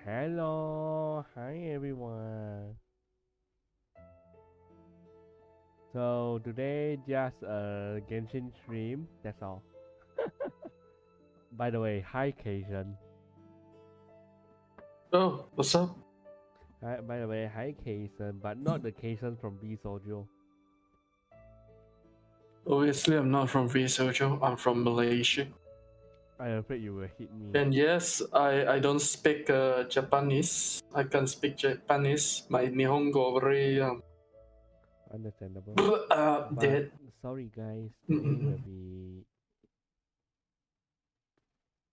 Hello, hi everyone. So today just a Genshin stream, that's all. By the way, hi Kason. Oh, what's up? Hi, by the way, hi Kason, but not the Kason from VSojo. Obviously, I'm not from VSojo. I'm from Malaysia. I'm afraid you will hit me. And yes, I don't speak Japanese. I can speak Japanese. My Nihongo very Understandable. dead. Sorry guys, today will be.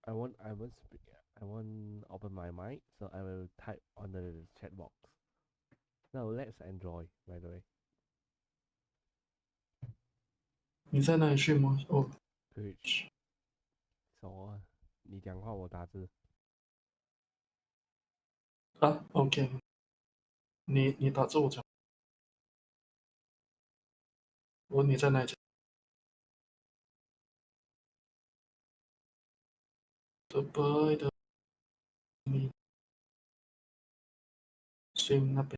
I won't speak. I won't open my mic, so I will type on the chat box. Now let's enjoy. By the way. 你在哪里睡吗？哦 Twitch。手啊，你讲话我打字。啊 ，OK。你打字我讲。我你在哪里？Dubai 的你睡那边。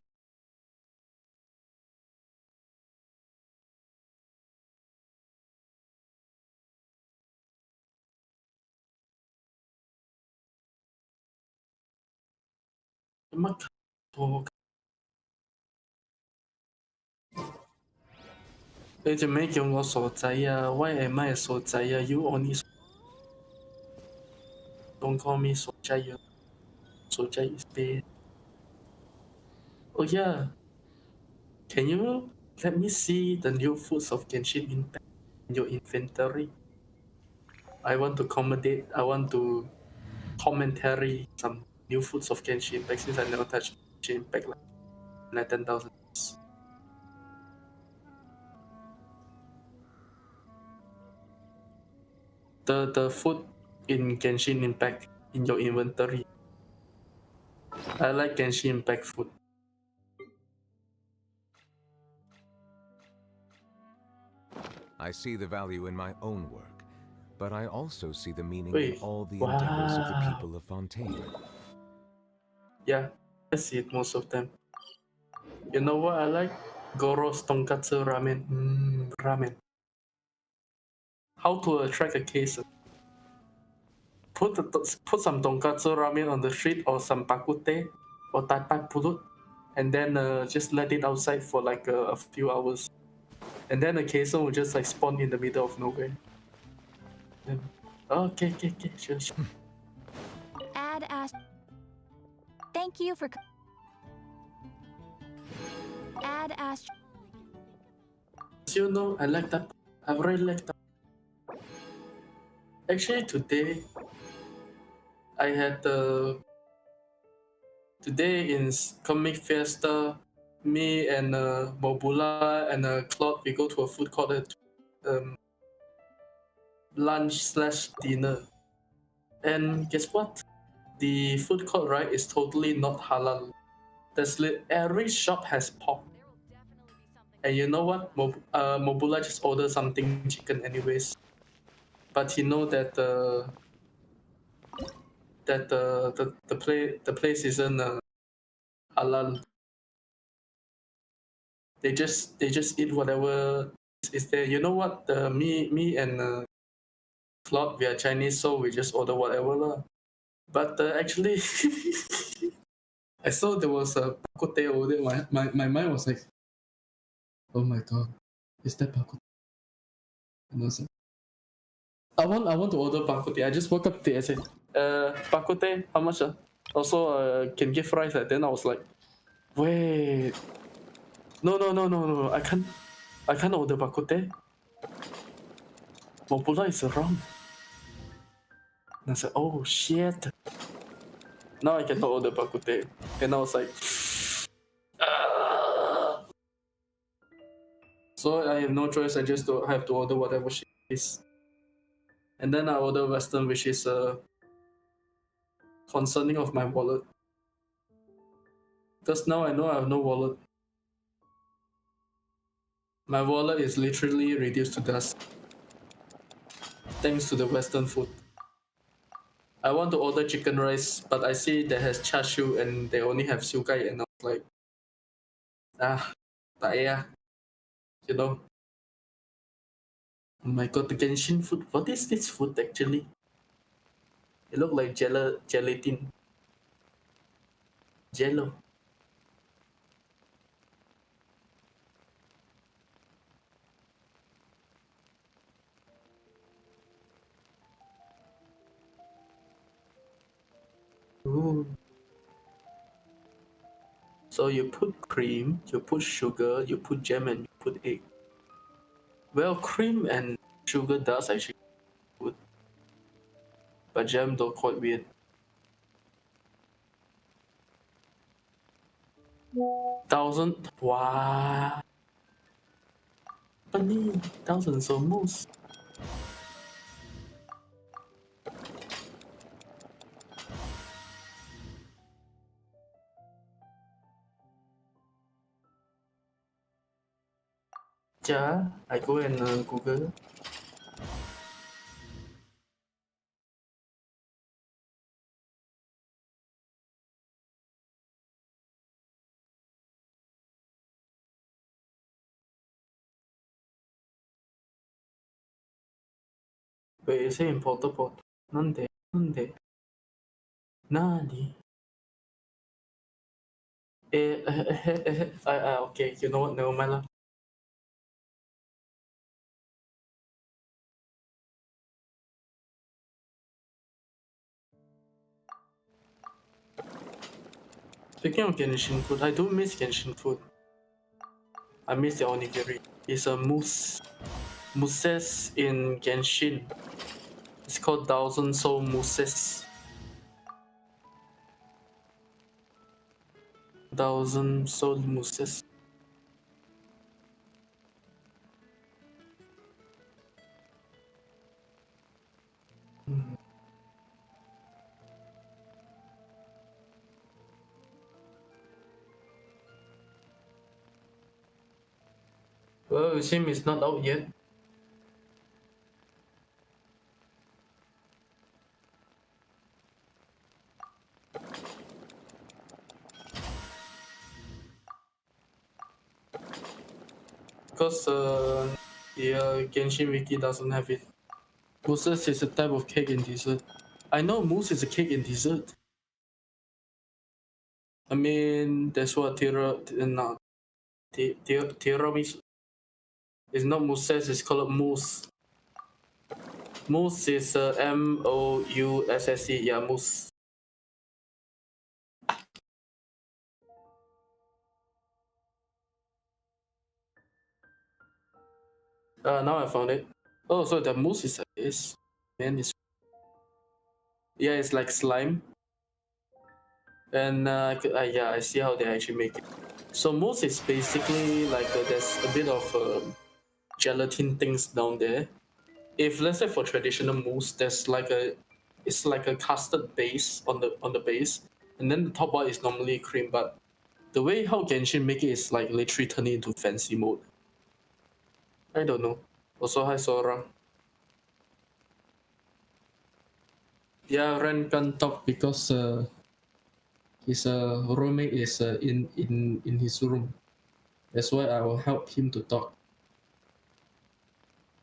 乜我你做咩叫我傻仔啊 ？Why am I 傻仔啊 ？You only don't call me 傻仔啊！傻仔 is bad. Oh yeah. Can you let me see the new foods of Genshin Impact in your inventory? I want to accommodate. I want to commentary some new foods of Genshin Impact since I never touched Genshin Impact like 10,000. The food in Genshin Impact in your inventory. I like Genshin Impact food. I see the value in my own work, but I also see the meaning Wait, in all the endeavors of the wow. people of Fontaine. Yeah, I see it most of them. You know what I like? Goro's tonkatsu ramen. Ramen. How to attract a case? Put some tonkatsu ramen on the street or some bakute or taipan pulut, and then just let it outside for like a few hours, and then the queso will just like spawn in the middle of nowhere. Then, okay, sure. Add as. Thank you for. Add as. You know, I like that. I really like that. Actually, today I had today in Comic Fiesta, me and Mobula and Claude, we go to a food court lunch/dinner. And guess what? The food court, right, is totally not halal. Every shop has pork. And you know what? Mobula just ordered something chicken anyways. But he know that the place isn't halal. They just eat whatever is there. You know what? Me and Claude, we are Chinese, so we just order whatever lah. But actually, I saw there was a bak kut teh over there. My mind was like, oh my god, is that bak kut teh? And I was like, I want to order bak kut teh. I just woke up there and said, bak kut teh, how much? Also, can give rice. Then I was like, wait, no, I can't order bak kut teh. Mobula is wrong. And I said, oh shit. Now I cannot order bak kut teh. And I was like, so I have no choice. I just have to order whatever she is. And then I order Western, which is concerning of my wallet. Because now I know I have no wallet. My wallet is literally reduced to dust. Thanks to the Western food. I want to order chicken rice, but I see that has char siu and they only have siu kai, and I was like, tak payah, you know. Oh my god, the Genshin food. What is this food actually? It look like gelatin. Jello. Ooh. So you put cream, you put sugar, you put jam, and you put egg. Well, cream and sugar does actually good, but jam though quite weird. Thousand, wow. Bunny, thousands of moose. Yeah, I go and Google. Wait, is it in portable? Nande. Nani? Okay, you know what? Never mind lah. Speaking of Genshin food, I do miss Genshin food. I miss the onigiri. It's a mousses in Genshin. It's called Thousand Soul Mousses. Thousand Soul Mousses. Well, Sim is not out yet. Because the Genshin Wiki doesn't have it. Mousses is a type of cake and dessert. I know mousse is a cake and dessert. I mean, that's what tiramisu. It's not mousses, it's called mousse. Mousse is M-O-U-S-S-E, yeah, mousse. Now I found it. Oh, so the mousse is yeah, it's like slime. And yeah, I see how they actually make it. So mousse is basically like there's a bit of gelatin things down there. If let's say for traditional mousse, there's like it's like a custard base on the base, and then the top part is normally cream. But the way how Genshin make it is like literally turn it into fancy mode. I don't know. Also, hi Sora. Yeah, Ren can't talk because his roommate is in his room. That's why I will help him to talk.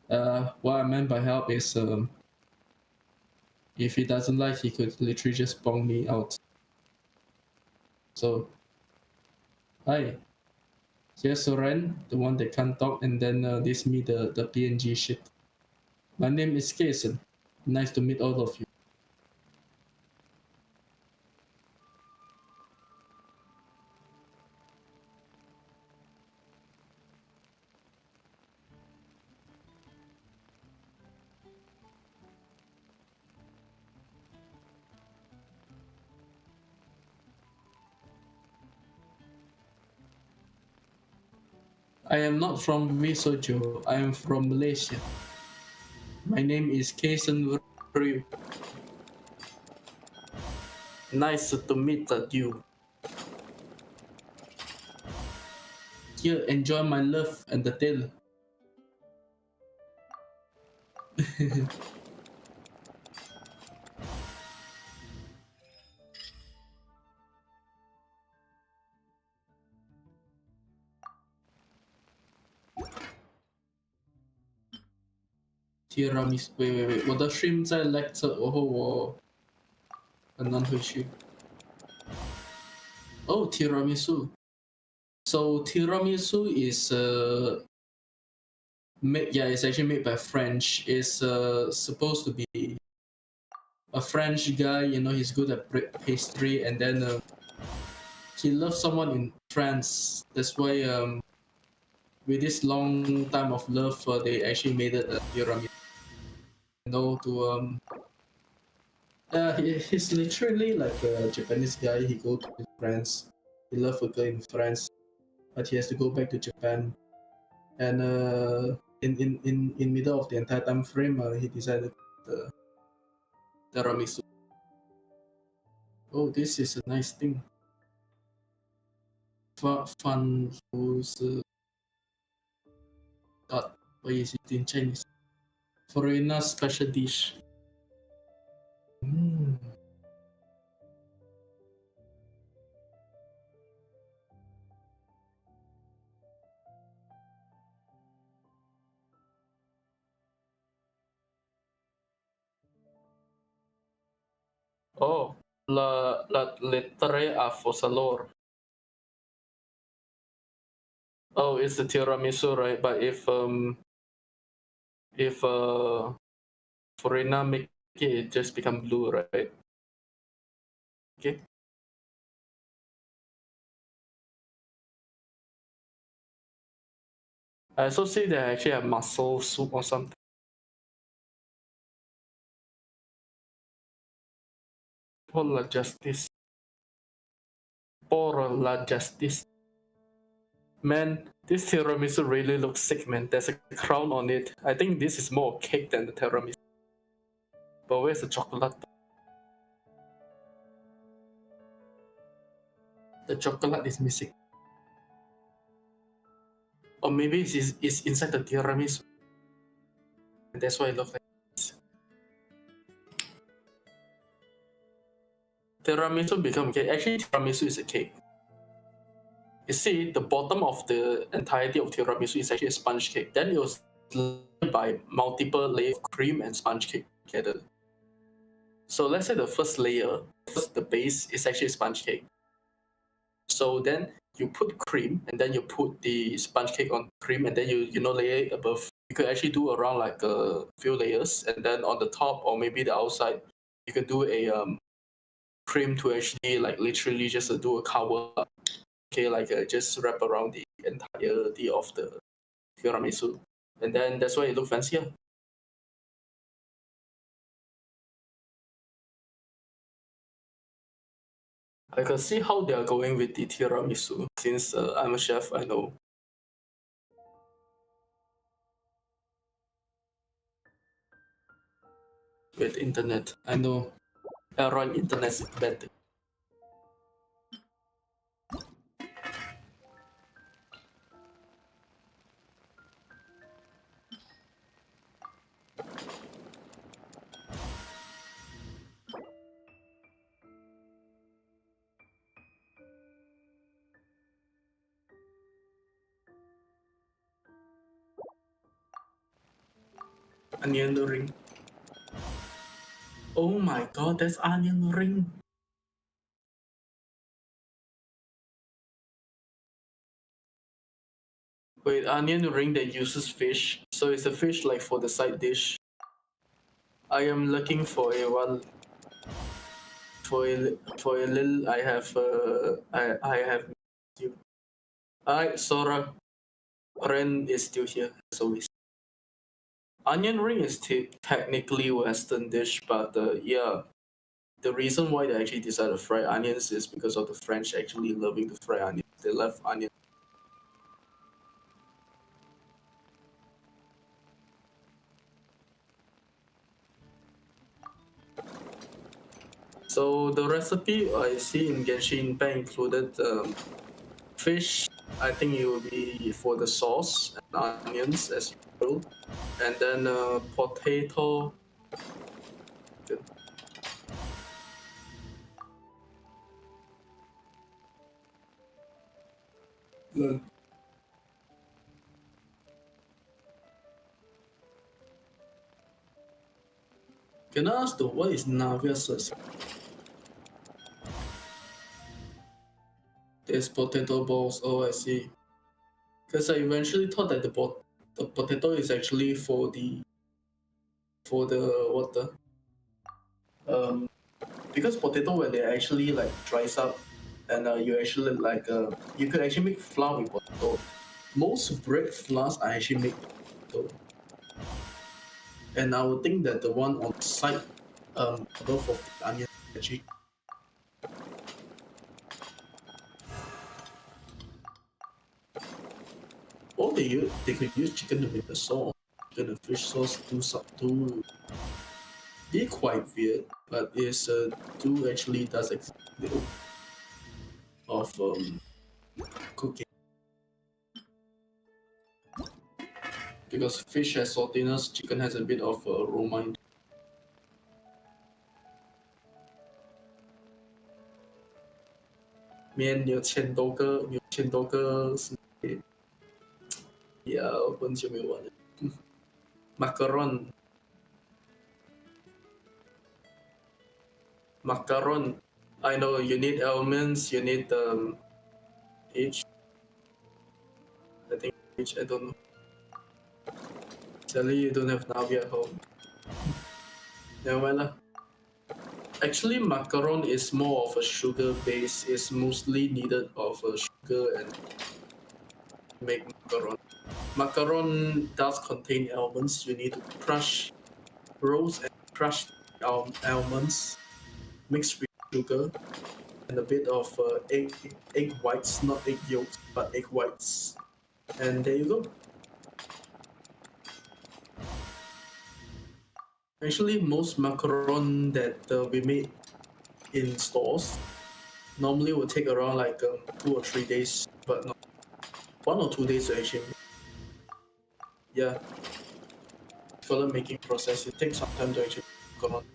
What I meant by help is if he doesn't like, he could literally just bong me out. So, hi. Here's Ren, the one that can't talk, and then this me, the PNG shit. My name is Kason. Nice to meet all of you. I am not from Misojo. I am from Malaysia. My name is Kason Ryu. Nice to meet you. Here, enjoy my love and the tail. tiramisu， 喂，我的 stream 在 lag 着，然后我很难回去。Oh, tiramisu. So tiramisu is it's actually made by French. It's supposed to be a French guy. You know, he's good at pastry, and then he loves someone in France. That's why with this long time of love, they actually made it a tiramisu. You know, he's literally like a Japanese guy. He goes to France. He loves a girl in France, but he has to go back to Japan. And in middle of the entire time frame, he decided the tiramisu. Oh, this is a nice thing. Fun what is it in Chinese? Foreigner special dish. Oh, la lettere a Fossalor. Oh, it's the tiramisu, right? But if Foreigner make it just become blue, right? Okay. I also see they actually have mussel soup or something. Pour la justice. Pour la justice. Man, this tiramisu really looks sick, man. There's a crown on it. I think this is more cake than the tiramisu. But where's the chocolate? The chocolate is missing. Or maybe it's inside the tiramisu. And that's why it looks like this. Tiramisu become cake. Actually, tiramisu is a cake. You see, the bottom of the entirety of tiramisu is actually a sponge cake. Then it was layered by multiple layers of cream and sponge cake together. So let's say the first layer, the base, is actually a sponge cake. So then you put cream, and then you put the sponge cake on cream, and then you layer it above. You could actually do around like a few layers, and then on the top or maybe the outside, you could do a cream to actually like literally just do a cover. Okay, like just wrap around the entirety of the tiramisu, and then that's why it looks fancier. I can see how they are going with the tiramisu. Since I'm a chef, I know. With internet, I know. Aaron internet is better. Onion ring. Oh my god, that's onion ring. Wait, onion ring that uses fish. So it's a fish like for the side dish. I am looking for a one. For a little, I have you. Alright, Sora. Ren is still here as always. Onion ring is technically Western dish, but yeah, the reason why they actually decided to fry onions is because of the French actually loving to fry onions. They love onions. So the recipe I see in Genshin Impact included fish. I think it will be for the sauce and onions as usual, and then potato. Good. Good. Can I ask though, what is Navia's? There's potato balls. Oh, I see. Because I eventually thought that the potato is actually for the because potato when they actually like dries up and you actually like you could actually make flour with potato. Most bread flours are actually made with potato. And I would think that the one on the side above of the onion actually. Or they could use chicken to make the sauce. Chicken and fish sauce do be quite weird, but it's do actually does exist of cooking. Because fish has saltiness, chicken has a bit of aroma. Man, 有千多个是呀，很久没有玩了。Macaron. I know you need elements, you need each. I think each, I don't know. Sadly, you don't have Navi at home. Never mind lah. Actually, macaron is more of a sugar base. It's mostly needed of a sugar and make macaron. Macaron does contain almonds. You need to roast and crush almonds mixed with sugar and a bit of egg whites, not egg yolks, but egg whites. And there you go. Actually, most macaron that we made in stores normally will take around like 2 or 3 days, but not 1 or 2 days to actually make. Yeah. For the making process, it takes some time to actually make macaron.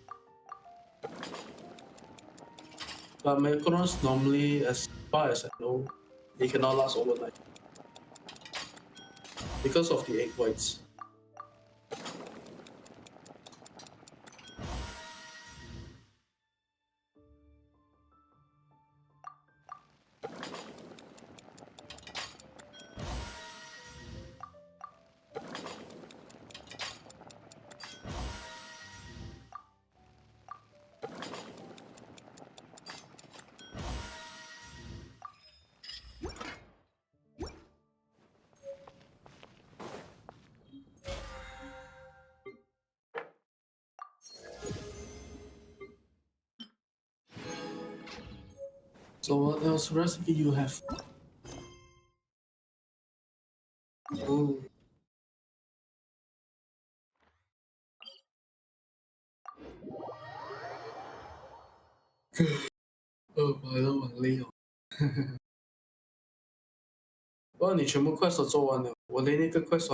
But macarons normally, as far as I know, they cannot last overnight because of the egg whites. So what else recipe you have? Oh.哦，完了，我累哦。哇，你全部快手做完了，我连那个快手。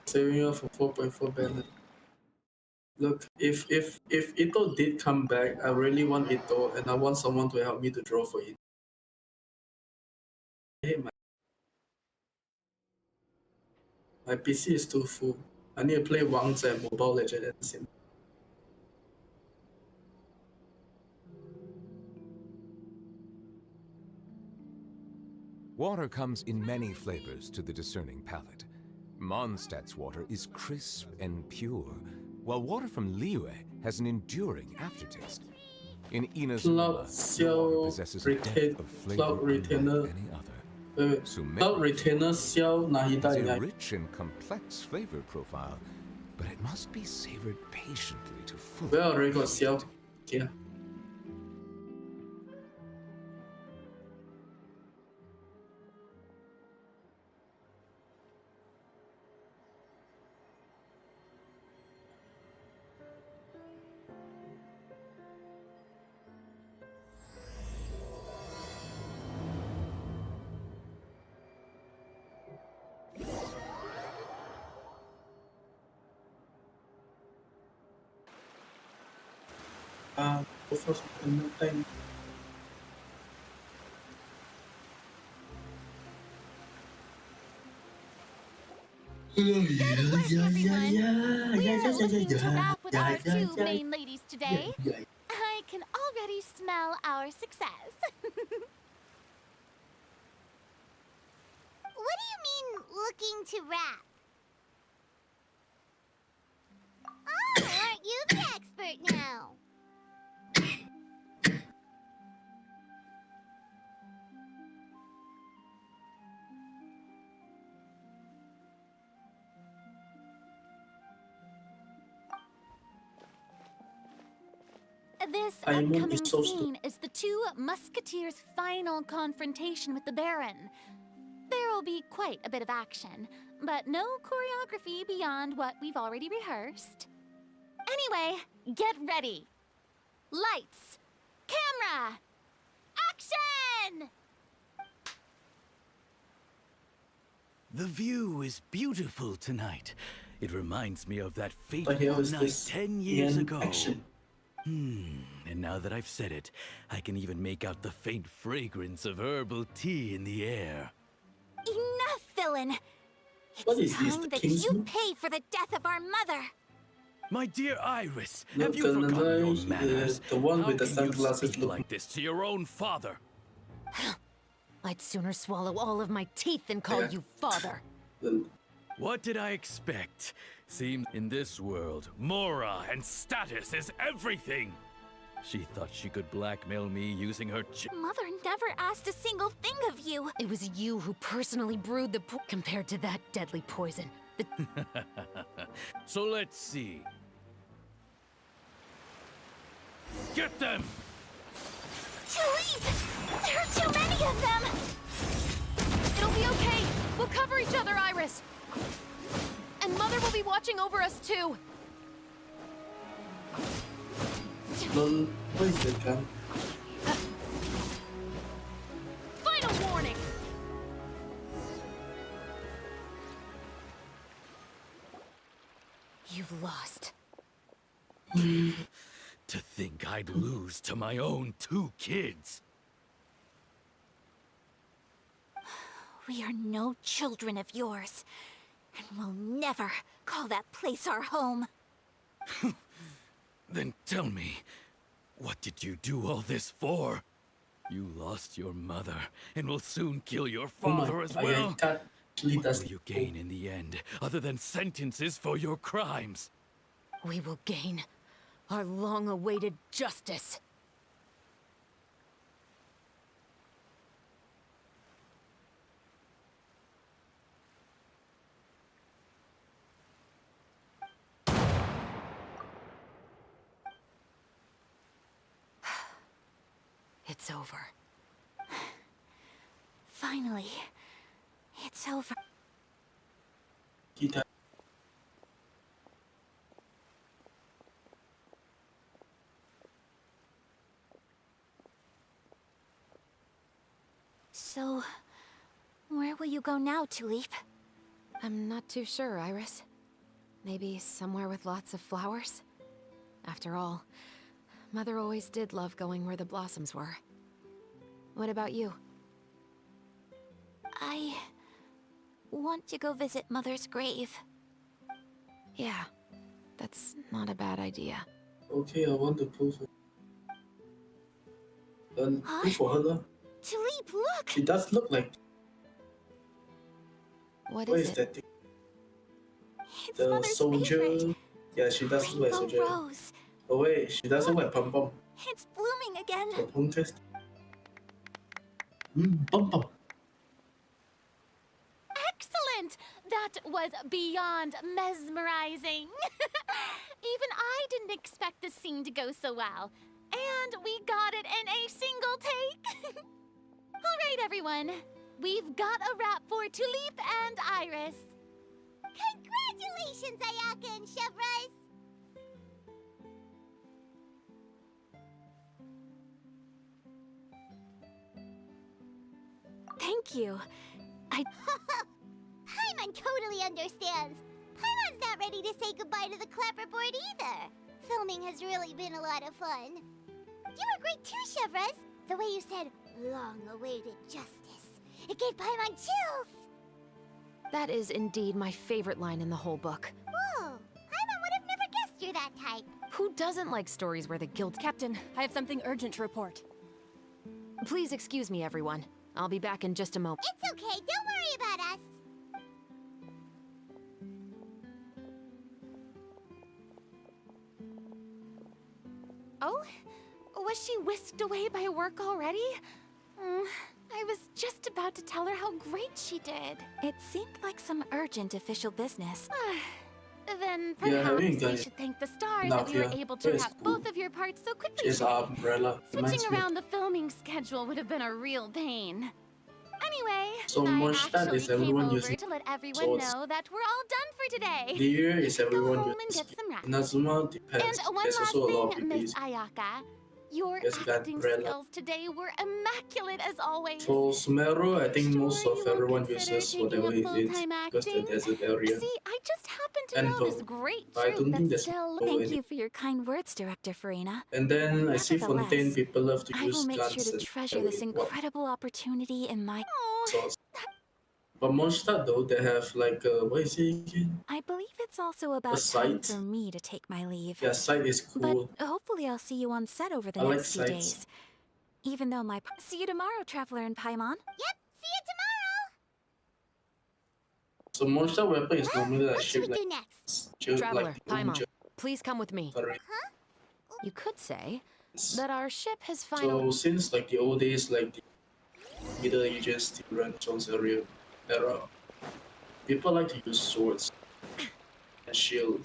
Saving up for 4.4 balance. Look, if Ito did come back, I really want Ito, and I want someone to help me to draw for it. I hate my PC is too full. I need to play Wangzhe and Mobile Legend at the same time. Water comes in many flavors to the discerning palate. Mondstadt's water is crisp and pure, while water from Liyue has an enduring aftertaste. In Inazuma, the water possesses a depth of flavor unlike any other. Cloud Retainer Xiao has a Nahida. rich and complex flavor profile, but it must be savored patiently to fully. Well, already got Xiao. Yeah. Go for some time. Good work, everyone. We're looking to wrap with our two main ladies today. I can already smell our success. What do you mean, looking to wrap? Oh, aren't you the expert now? This I'm upcoming so scene is the two musketeers' final confrontation with the Baron. There will be quite a bit of action, but no choreography beyond what we've already rehearsed. Anyway, get ready. Lights, camera, action! The view is beautiful tonight. It reminds me of that But here fateful is night this 10 years Ren ago. action. And now that I've said it, I can even make out the faint fragrance of herbal tea in the air. Enough, villain! What It's is this, time the that King's you Moon? pay for the death of our mother! My dear Iris, No, have you forgotten your the- manners? the one How with the can you sunglasses speak look- like this to your own father? I'd sooner swallow all of my teeth than call Yeah. you father. What did I expect? Seems in this world, Mora and status is everything. She thought she could blackmail me using her Mother never asked a single thing of you! It was you who personally brewed the compared to that deadly poison. So let's see. Get them! Tulip! There are too many of them! It'll be okay. We'll cover each other, Iris. And Mother will be watching over us too. Lol, what is that gun? Final warning. You've lost. To think I'd lose to my own 2 kids. We are no children of yours, and we'll never call that place our home. Then tell me, what did you do all this for? You lost your mother and will soon kill your Oh my, father as I well. can't actually What does. will you gain in the end, other than sentences for your crimes? We will gain our long-awaited justice. It's over. Finally, it's over. Kita. So, where will you go now, Tulip? I'm not too sure, Iris. Maybe somewhere with lots of flowers? After all, Mother always did love going where the blossoms were. What about you? I want to go visit Mother's grave. Yeah, that's not a bad idea. Okay, I want to pull for. Pull for her, lah. Tulip, look! She does look like. What What is is it? that thing? It's The Mother's soldier. favorite. Yeah, she does look like Rainbow soldier. rose. Oh wait, she does look like Pom Pom. It's blooming again. The Pom test. Pom Pom. Excellent! That was beyond mesmerizing. Even I didn't expect the scene to go so well. And we got it in a single take. All right, everyone. We've got a wrap for Tulip and Iris. Congratulations, Ayaka and Chevrolet! Thank you. Paimon totally understands. Paimon's not ready to say goodbye to the clapperboard either. Filming has really been a lot of fun. You were great too, Chevrolet. The way you said, long-awaited justice. It gave Paimon chills. That is indeed my favorite line in the whole book. Whoa, Paimon would have never guessed you're that type. Who doesn't like stories where the guilt... Captain, I have something urgent to report. Please excuse me, everyone. I'll be back in just a moment. It's okay, don't worry about us. Oh? Was she whisked away by work already? I was just about to tell her how great she did. It seemed like some urgent official business. Then perhaps we should thank the stars that we were able to wrap both of your parts so quickly. She's our umbrella. Switching around the filming schedule would have been a real pain. Anyway, So I much that actually is came everyone over using to let everyone swords. know that we're all done for today. Liu is Go everyone home and using get some rest. Inazuma depends. And one There's last also a lot of thing, people Miss using Ayaka. Your Yes, that acting umbrella. skills today were immaculate as always. For Sumeru, I think Sure, most you of won't everyone consider uses taking whatever up it is full-time because the acting? desert area. See, I just happen to And know this both. great I truth don't think that's there's still... no Thank any- you for your kind words, Director Farina. And then I see Fontaine Nevertheless, people love to I use will make guns sure to and treasure this what incredible opportunity in my... sorts. But Mondstadt though, they have like what is it again? I believe it's also about time site. for me to take my leave. Yeah, site is cool. But hopefully I'll see you on set over the I like next few sights. days. Even though my... See you tomorrow, Traveler in Paimon. Yep, see you tomorrow. So Mondstadt weapon is normally like What should we shaped like do next? Traveler, like the Paimon, please come with me. You could say that our ship has finally... So since like the old days, like the Middle Ages, the Renaissance era, people like to use swords and shield.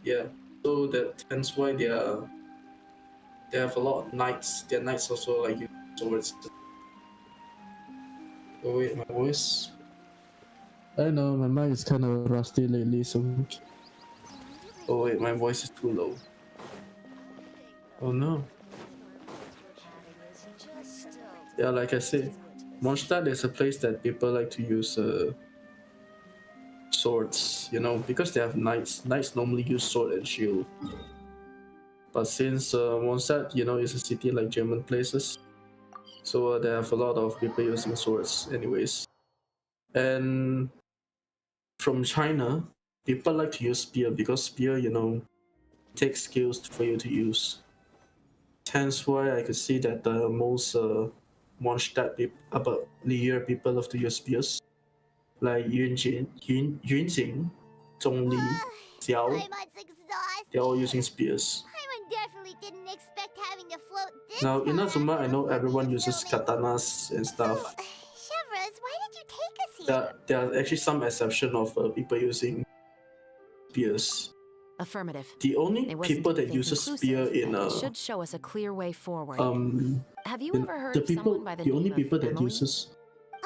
Yeah, so that's why they have a lot of knights. Their knights also like use swords. Oh wait, my voice. I know my mic is kind of rusty lately, so. Oh wait, my voice is too low. Oh no. Yeah, like I said, Mondstadt is a place that people like to use swords, you know, because they have knights. Knights normally use sword and shield. But since Mondstadt, you know, is a city like German places, so they have a lot of people using swords anyways. And from China, people like to use spear because spear, you know, takes skills for you to use. Hence why I could see that the most Mondstadt people, about Liu people love to use spears. Like Yunjing, Zhongli, Xiao, Paimon's exhausted. they're all using spears. Paimon definitely didn't expect having to float this Now in far Inazuma, I know before everyone we uses filming. katanas and So, stuff. Chevros, why did you take us here? There are actually some exception of people using spears. Affirmative. The only It wasn't people that anything use a spear conclusive, in but it should show us a clear way forward. Have you the- ever heard the of people, someone by the the name only of people that Emily? uses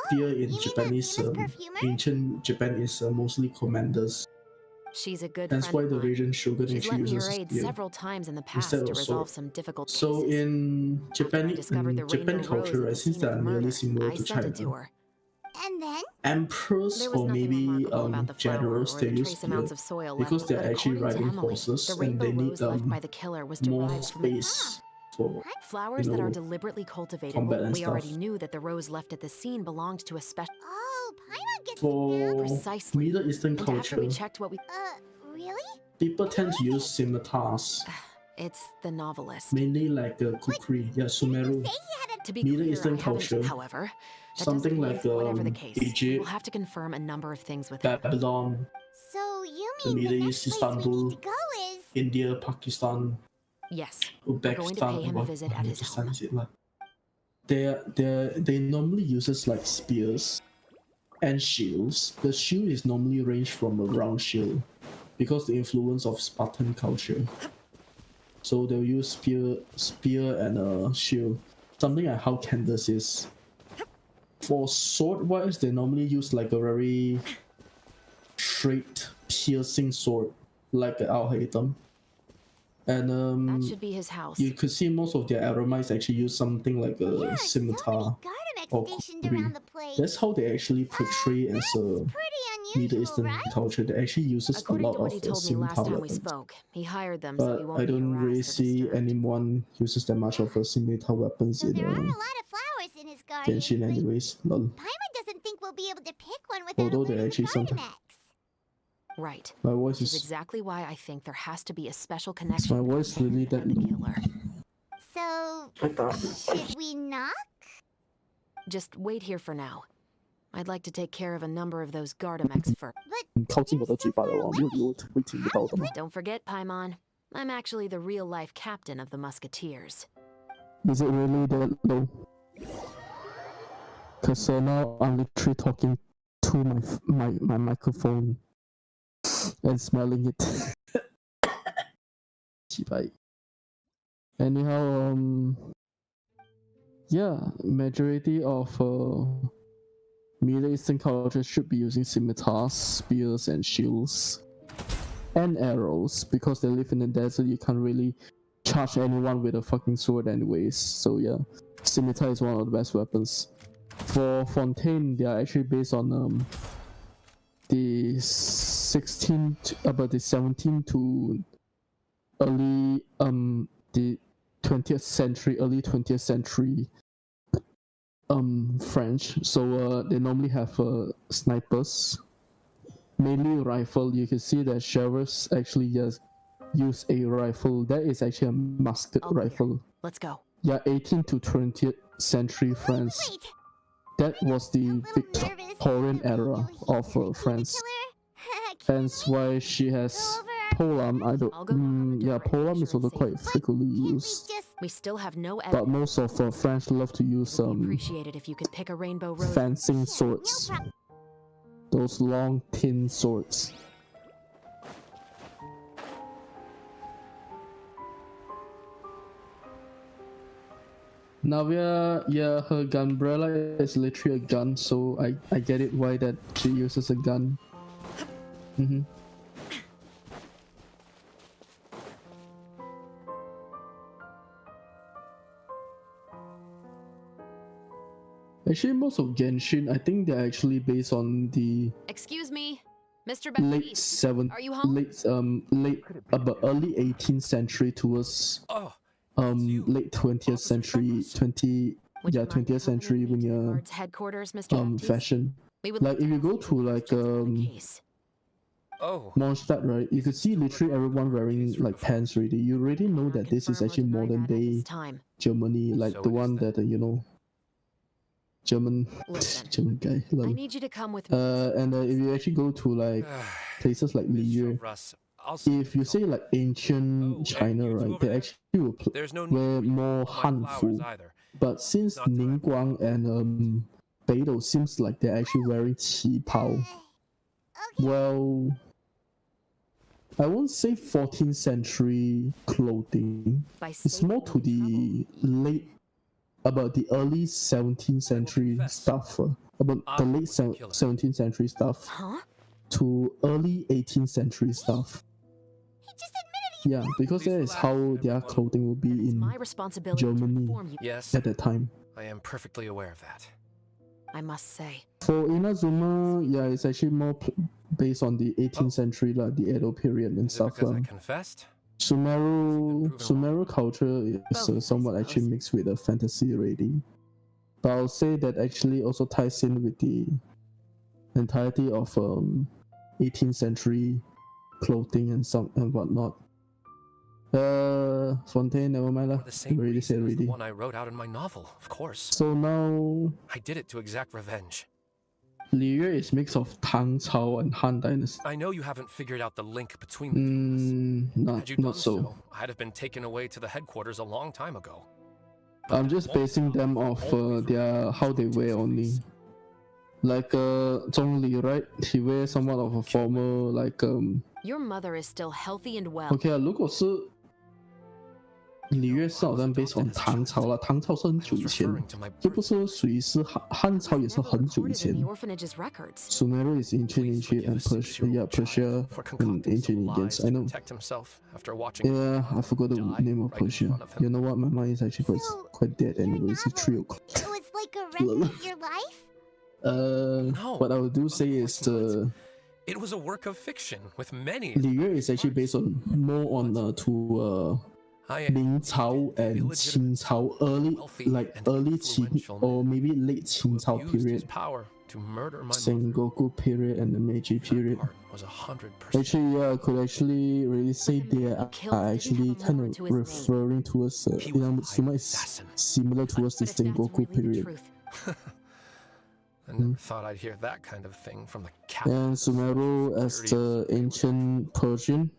spear in you mean the Japanese famous perfumer? ancient Japan is mostly commanders. She's a good That's friend why of the mine. Regent Shogun She's actually lent me uses her a aid spear. several times in the past instead to of resolve sword. some difficult So cases. in After I Japan, discovered the Japan rainbow rose culture, at right, the since scene they of are the nearly murder, similar I to sent it to China, her. And then? emperors There was or nothing maybe remarkable about the flower generals or they the use trace amounts spear of soil because left, they're but actually according to riding Emily, horses the and rainbow they need rose left by the killer was more derived from the space for flowers you that are know, deliberately cultivated. combat and We already stuff. knew that the rose left at the scene belonged to a special. Oh, Paimon gets For Precisely. Middle Eastern And after culture, we checked what we, really? people tend to use scimitars, it's the novelist. mainly like kukri, yeah, Sumeru. Say he had a... To be Middle clear, Eastern I haven't, culture, however, that something doesn't like mean whatever the case. Egypt, We'll have to confirm a number of things with him. Babylon, So you the mean the Middle next East, place we Istanbul, need to go is... India, Pakistan, Yes, we're going to Uzbekistan, pay him a visit at his home. is it lah? They normally uses like spears and shields. The shield is normally ranged from a round shield because the influence of Spartan culture. So they'll use spear and a shield. Something like how Candace is. For sword wise, they normally use like a very straight, piercing sword, like an Al-Haytham. And That should be his house. you could see most of their Aramites actually use something like a There are so many scimitar. or Gardamex stationed kukri. around the place. That's how they actually portray as a Pretty Middle unusual, Eastern right? culture. They actually uses a According lot to what he of told me last scimitar time we weapons. spoke, he hired them so he But won't I be don't really harassed or see disturbed. anyone uses that much of a scimitar weapons So in there aren't a lot of flowers in his garden. Genshin but anyways. Lol. Paimon doesn't think we'll be able to pick one without Although losing they're actually sometimes. Dynamax. Right. My voice Which is is. exactly why I think there has to be a special Is connection my voice really that and the low? killer. So, I thought. should we knock? Just wait here for now. I'd like to take care of a number of those Gardamex first. 靠近我的嘴巴的话，没有会听不到的吗 Don't forget, Paimon, I'm actually the real-life captain of the Musketeers. Is it really that low? Cause now I'm literally talking to my microphone and smelling it. 奇怪。Anyhow, yeah, majority of Middle Eastern cultures should be using scimitars, spears, and shields, and arrows. Because they live in the desert, you can't really charge anyone with a fucking sword anyways. So yeah, scimitar is one of the best weapons. For Fontaine, they are actually based on the 17th to early the 20th century, early 20th century French. So they normally have snipers, mainly rifle. You can see that sheriffs actually use a rifle. That is actually a musket rifle. Let's go. Yeah, 18th to 20th century France. Wait, That was the Victorian era of France. Hence why she has polearm. I don't. Yeah, polearm is also quite frequently used. We still have no But evidence. most of French love to use Appreciate it if you could pick a rainbow rose. fencing swords. Those long thin swords. Navia, yeah, her gunbrella is literally a gun, so I get it why that she uses a gun. Actually, most of Genshin, I think they're actually based on the Excuse me, Mr. late Baptiste. Are you home? late about early 18th century towards Oh, you. late 20th century, Would you mind 20th century accompanying me when to the you're guard's headquarters, Mr. Baptiste? fashion. We would Like like if you ask go to a like question about the case. Oh. Mondstadt, right? You could see literally everyone wearing like pants already. You already know that this is Confirm or actually deny modern that at this day time. Germany, like So the it is one then. that you know, German Listen. German guy. I Lol. need you to come with me. And if you actually go to like places like Liyue, Russ, I'll see if you say like ancient Oh, and China, you two right, over they there? actually will There's no wear need more for my flowers Hanfu. either. But since Not that I- Ningguang and Beidou seems like they're actually wearing qipao. Okay. Well, I won't say 14th century clothing. By It's more to the late, about the early 17th century confess. stuff. About I the late was the killer. 17th century stuff Huh? to early 18th century stuff. He just admitted he Yeah, because Please that is relax, how their everyone. clothing will be Then it's in my responsibility to Germany. inform you. Yes, at that time. I am perfectly aware of that. I must say. For Inazuma, yeah, it's actually more based on the 18th century, like the Edo period and Is it stuff. because I confessed? Sumeru culture is Both, I somewhat actually suppose. mixed with a fantasy already. But I'll say that actually also ties in with the entirety of 18th century clothing and some and whatnot. Fontaine, never mind lah. For the same Already said reason as the already. one I wrote out in my novel, of course. So now I did it to exact revenge. Liyue is mix of Tang Cao and Han Dynasty. I know you haven't figured out the link between the two of us. Had you done Not so. I'd have been taken away to the headquarters a long time ago. I'm just basing them off their how they wear only. Like Zhongli, right? He wears somewhat of a formal like Your mother is still healthy and well. OK 啊，如果是李月是好像 based on 唐朝了，唐朝是很久以前，这不是属于是汉朝也是 Never 很久以 recorded in 前 the。orphanage's records. Sumeru is ancient and Persia, yeah, Persia and ancient Indians. I know. Yeah, I forgot the name of Persia. You know what? My mind is actually quite dead anyways. It's 3 o'clock. it was like a record of your life? What I would do say is It was a work of fiction with many. Li Yue is actually based on more on to Ming Cao and Qing Cao, early Qing or maybe late Qing Cao period. to murder my Sengoku period and the Meiji period. was 100%. Actually, yeah, I could actually really say they are actually kind of referring towards similar towards the Sengoku period. I never thought I'd hear that kind of thing from the cat. And Sumeru as the ancient Persian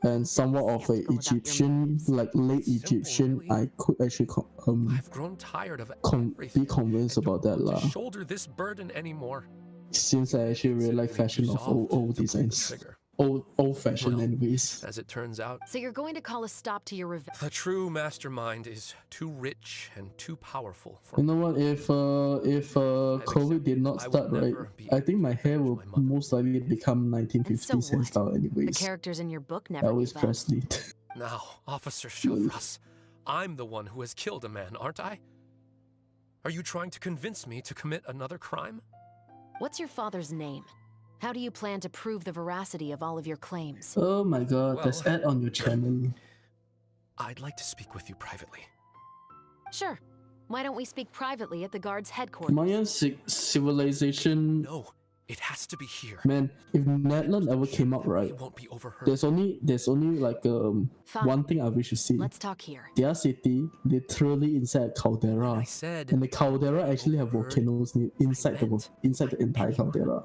and somewhat of an Egyptian, like late Egyptian, I could actually I've grown tired of be convinced about that lah. Shoulder this burden anymore. Since I actually really like fashion of old designs, old fashion anyways. As it turns out, So you're going to call a stop to your revenge. the true mastermind is too rich and too powerful for You know what? If COVID did not start, right, I think my hair will most likely become 1950s hairstyle The anyways. characters in your book never Elvis gave up. Presley. Now, Officer Shavras, I'm the one who has killed a man, aren't I? Are you trying to convince me to commit another crime? What's your father's name? How do you plan to prove the veracity of all of your claims? Oh my god, there's ad on your channel. I'd like to speak with you privately. Sure. Why don't we speak privately at the guard's headquarters? Mayan civilization. No, it has to be here. Man, if Netland ever came out right, It won't be overheard. there's only like Fine. one thing I wish to see. Let's talk here. Their city literally inside a caldera, I said and the caldera actually have volcanoes inside the entire caldera.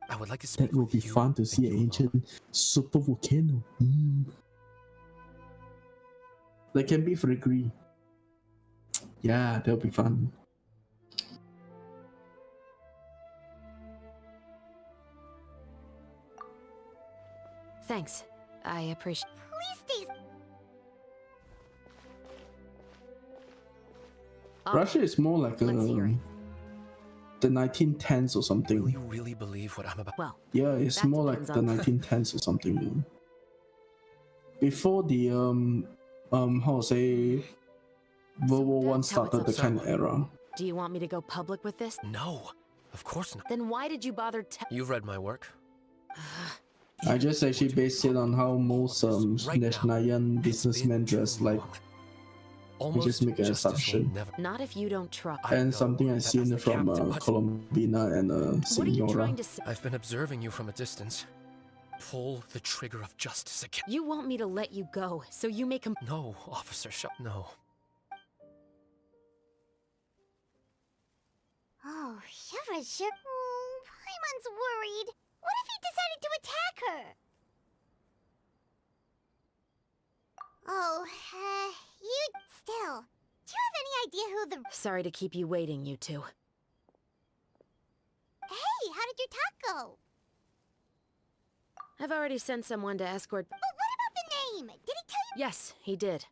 I would like to speak That would with be you fun to and see you an alone. ancient super volcano. That can be free. Yeah, that'll be fun. Thanks. I appreciate. Please stay. Russia is more like Let's hear it. the 1910s or Will something. you really believe what I'm about? Well, Yeah, it's That more like depends the on- 1910s or something. Before the how to say World War One that's how it's started, the kind of observed. era. do you want me to go public with this? No, of course not. Then why did you bother You've read my work. I just actually based it on how most Right now, Nationalian it's businessmen been too dress like, long. just make an justice will assumption. never- Not if you don't trust. I and know something I've that seen as the from captain, but Colombina and What are you Senora. trying to say? I've been observing you from a distance. Pull the trigger of justice again. You want me to let you go, so you make him. No, Officer No. Oh, Shiver. Oh, Paimon's worried. What if he decided to attack her? Oh, you still. Do you have any idea who the... Sorry to keep you waiting, you two. Hey, how did your talk go? I've already sent someone to escort. But what about the name? Did he tell you? Yes, he did.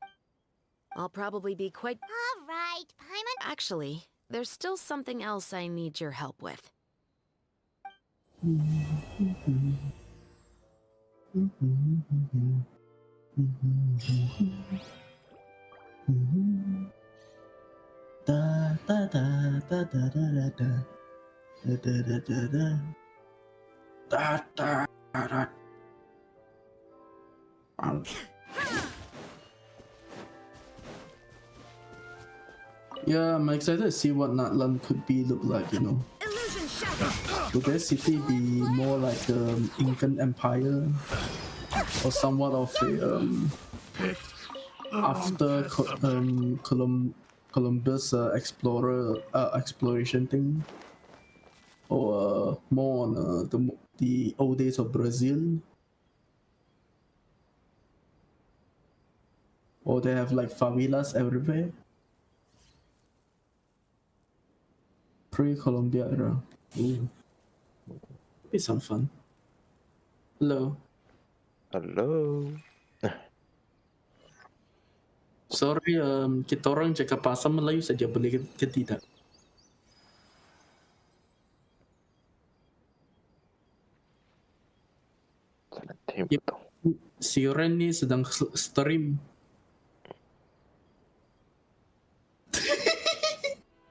I'll probably be quite. All right, Paimon. Actually, there's still something else I need your help with. Da da da da da da da da da da da da da da da. Yeah, I'm excited to see what Natlan could look like, you know. Would their city be more like Incan Empire or somewhat of a after Columbus exploration thing, or more on the old days of Brazil, or they have like favelas everywhere? Pre-Columbia era. Be some fun. Hello. Hello. Sorry, kita orang cakap bahasa Melayu saja, boleh ke tidak? Yep. Si Ren ni sedang stream.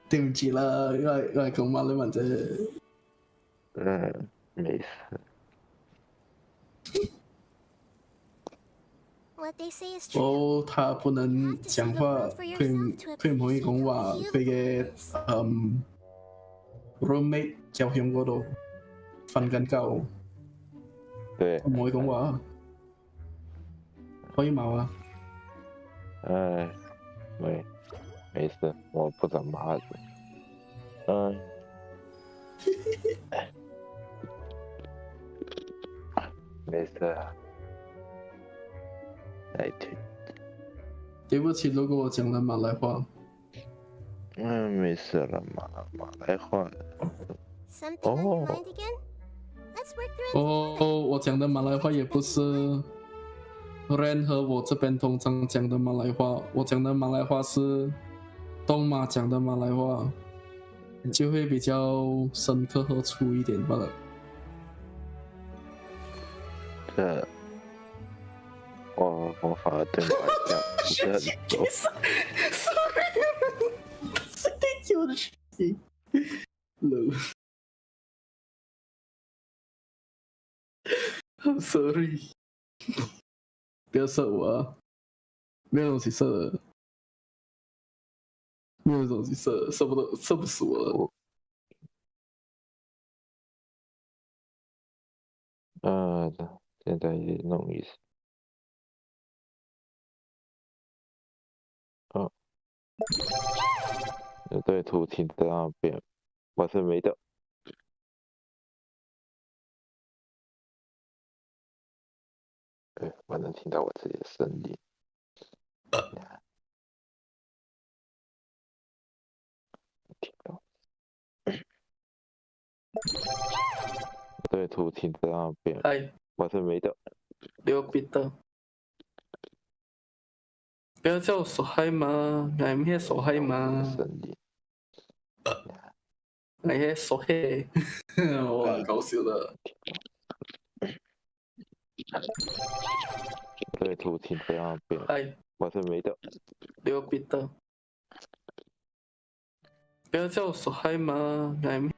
对不起啦，外公妈的嘛这。没事。 What they say is true. 哦，他不能讲话，佢唔可以講話，佢嘅 roommate 交響嗰度瞓緊覺，对，唔可以講話，可以冇啊？哎，没事，我不怎么子。没事啊。来听。对不起，如果我讲了马来话。没事了，马来话。Something on your mind again? Let's work through it. 哦，我讲的马来话也不是 Ren 和我这边通常讲的马来话，我讲的马来话是东马讲的马来话，就会比较深刻和粗一点罢了。这，我反而对马来讲不是很熟。Sorry， 是对我的事情。I'm sorry， 不要射我啊！没有东西射了，没有东西射，射不死我了。现在也弄一下。对，图奇在那边，我是没的。我能听到我自己的声音。听到。对，图奇在那边，我是没的。刘彼得，不要叫我手嗨嘛，俺咩手嗨嘛？声音。哎，手嗨，我搞笑了。对，图奇在那边，我是没的。刘彼得，不要叫我手嗨嘛，俺咩？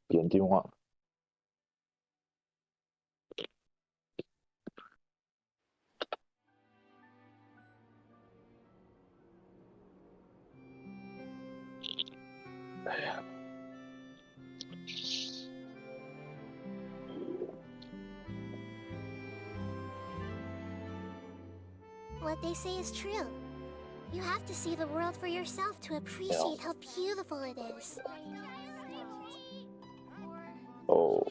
眼睛忘了。哎呀。What they say is true. You have to see the world for yourself to appreciate how beautiful it is. 哦，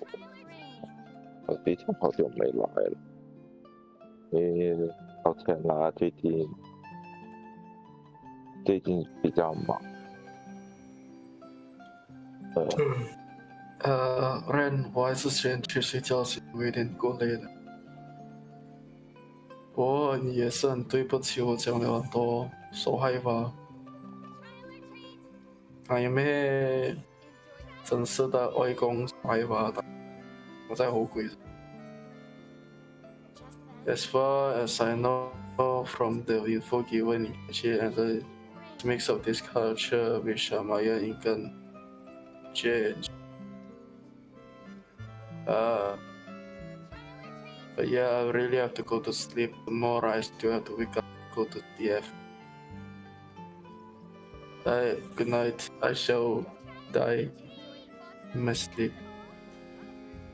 我非常好久没来了。抱歉啦，最近比较忙。Ren， 我还是先去睡觉先，我有点够累了。我也是很对不起，我讲了很多受害话。因為真實的外公受害話，我真係好攰。As far as I know from the info given in Genshin and the mix of this culture which Maya Incan change. But yeah, I really have to go to sleep. Tomorrow I still have to wake up, go to DF. Good night. I shall die in my sleep.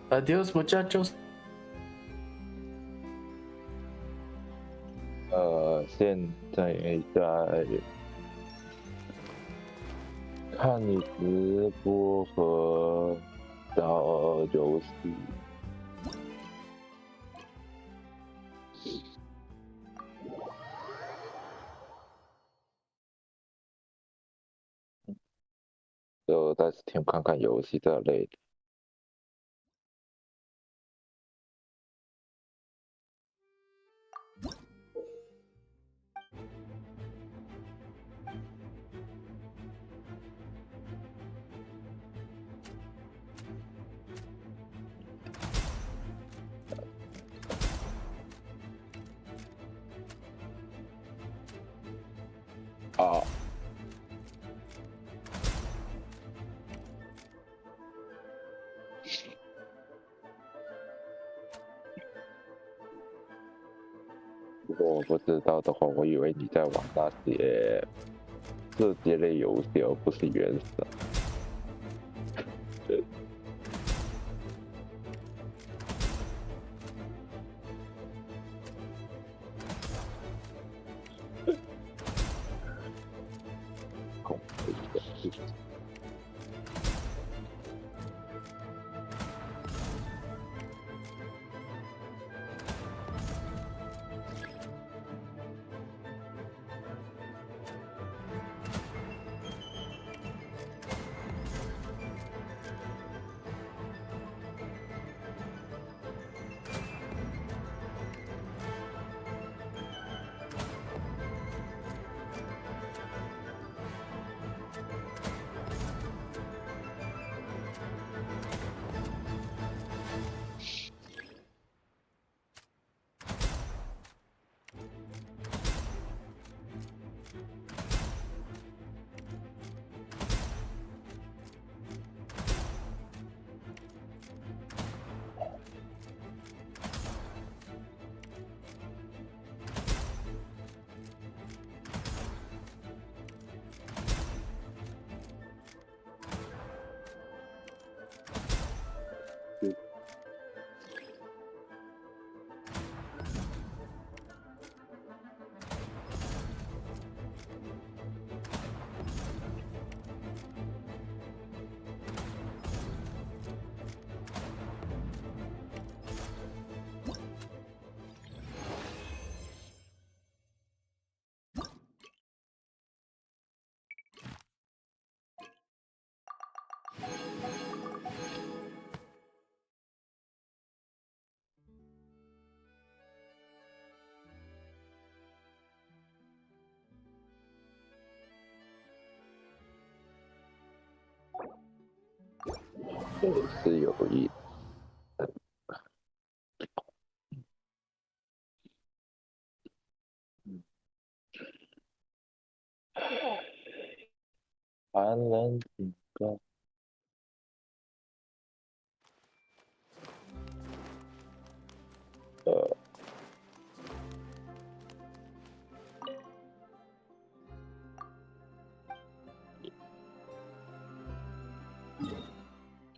Adios, muchachos. 现在在看你直播和打游戏。就在 Steam 看看游戏这类的。啊。如果我不知道的话，我以为你在玩那些射击类游戏，而不是原神。这是有意的。寒冷警告。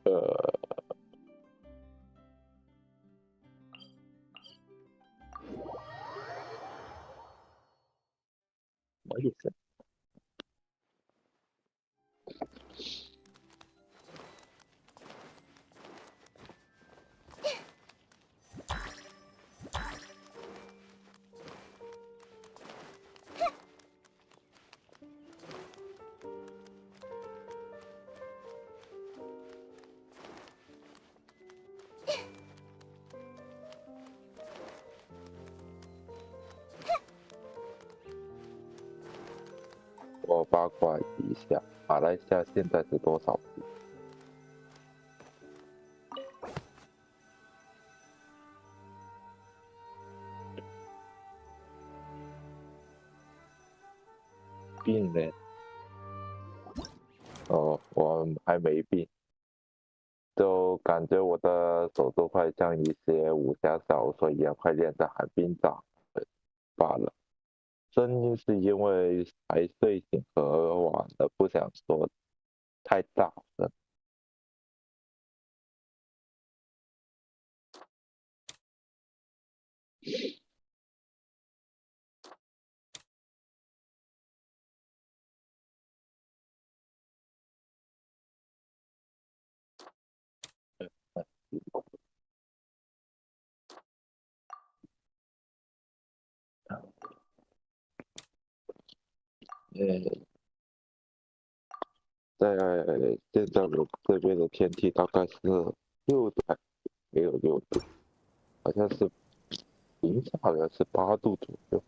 什么意思？我八卦一下，马来西亚现在是多少币？病呢？哦，我还没病，就感觉我的手都快像一些武侠小说一样，快练得寒冰掌罢了。声音是因为才睡醒和晚了，不想说太大声。在现在我这边的天气大概是6度，没有6度，好像是零下好像是8度左右。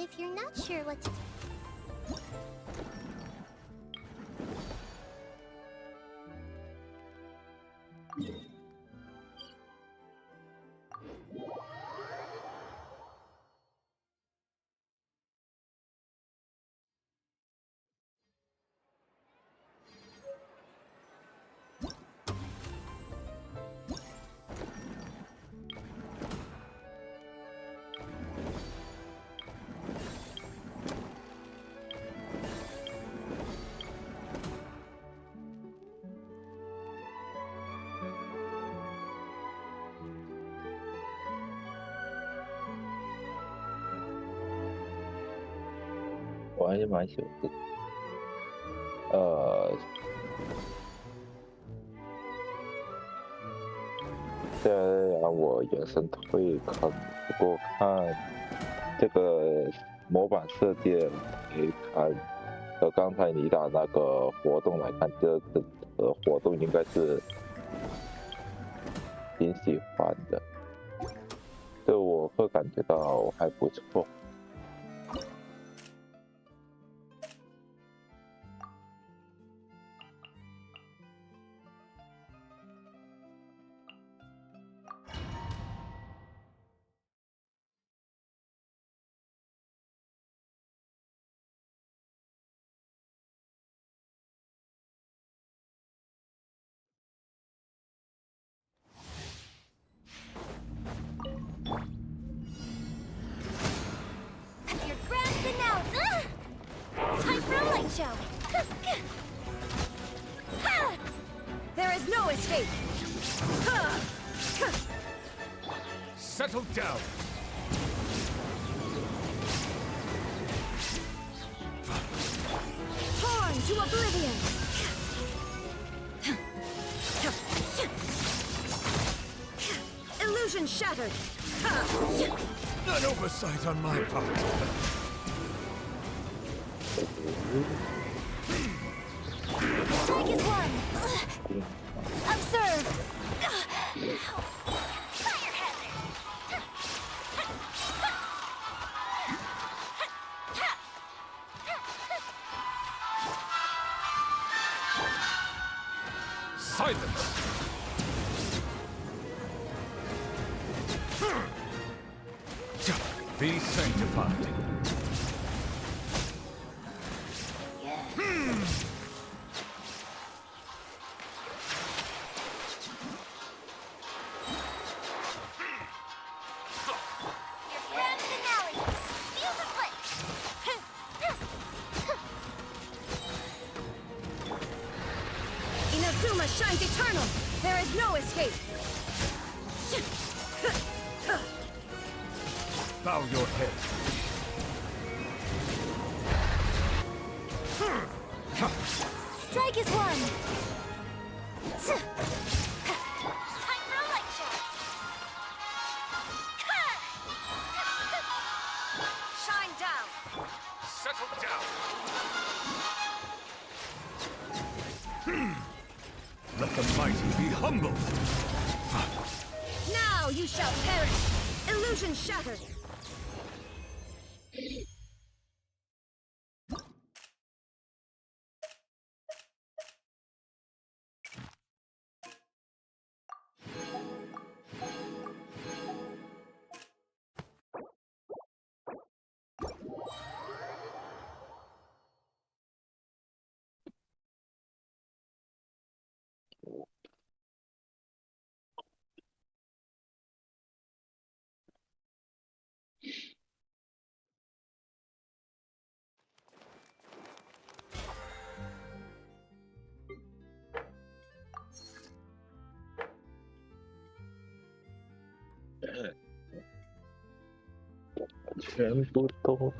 if you're not sure what to do. 我还是蛮喜欢的。虽然我原神退坑，不过看这个模板设计来看，刚才你打那个活动来看，这个活动应该是挺喜欢的，对我会感觉到还不错。Time for a light show! There is no escape! Settle down! Torn to oblivion! Illusion shattered! An oversight on my part. Strike is one! Observe! Fire hazard! Silence! Be sanctified. Inazuma shines eternal! There is no escape! Bow your head. Strike is one! Time for a light show! Shine down! Settle down. Let the mighty be humble. Now you shall perish! Illusion shattered!全部都。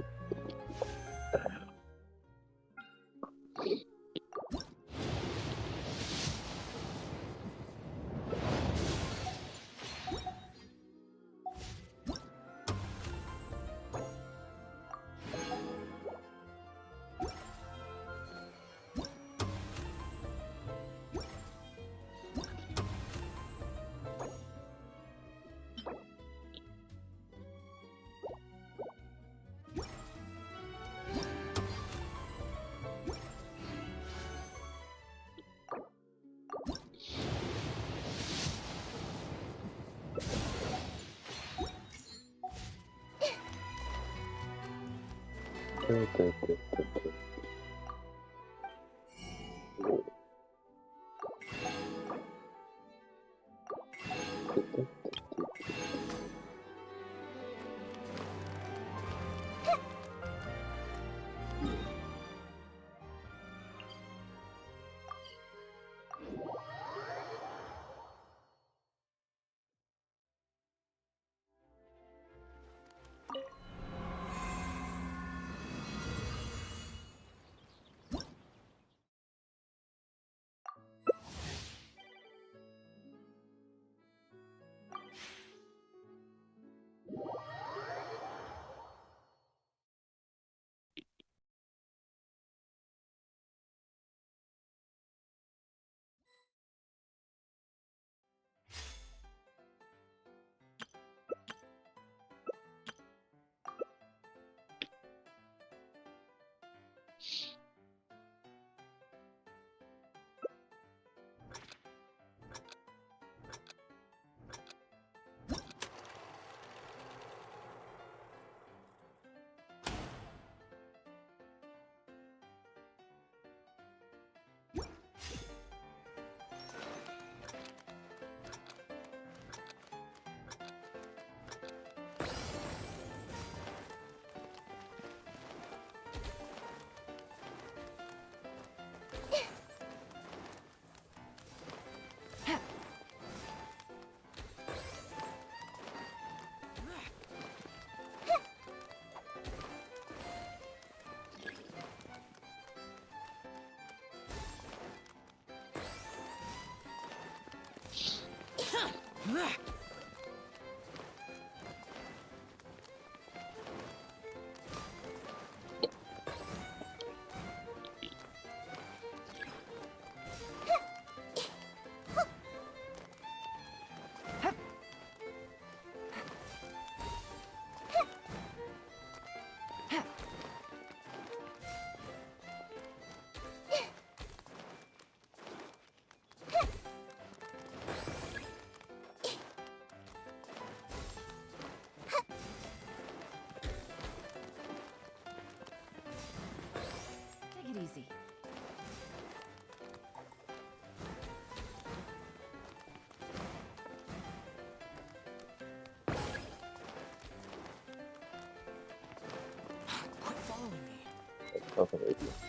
对对对对对。Easy. Quit following me. 到很危险。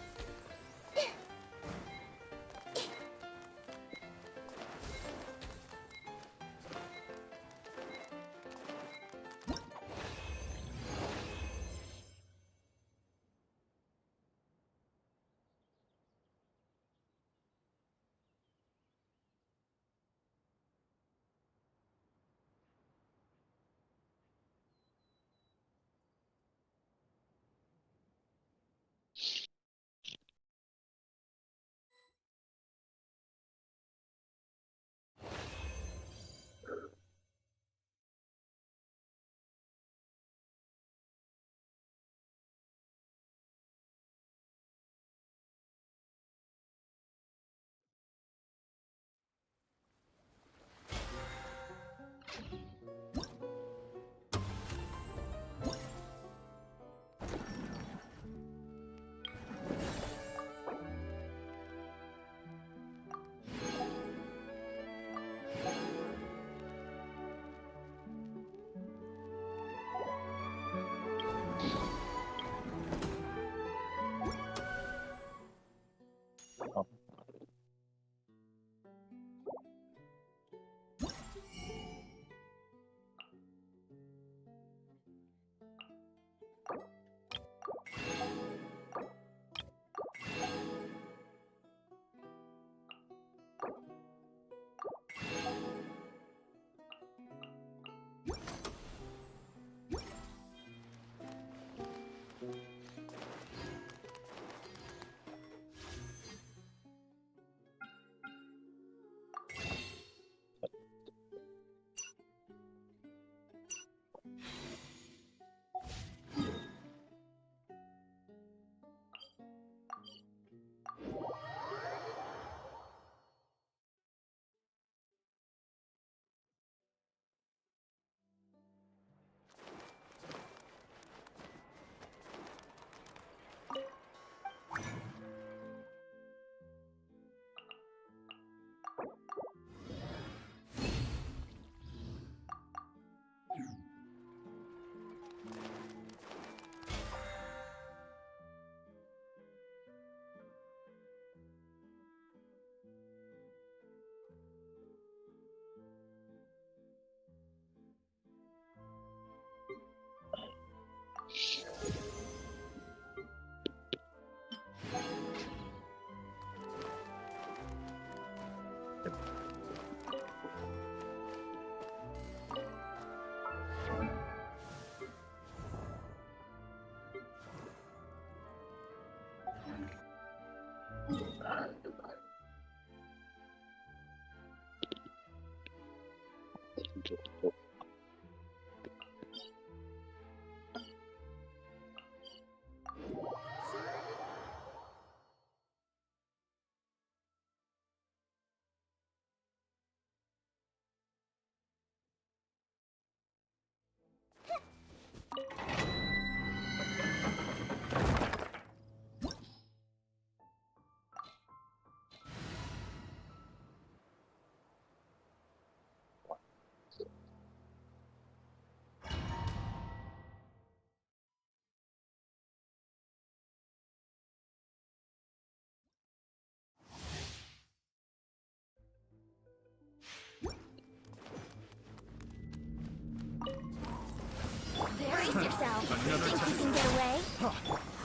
Brace yourself. Think you can get away?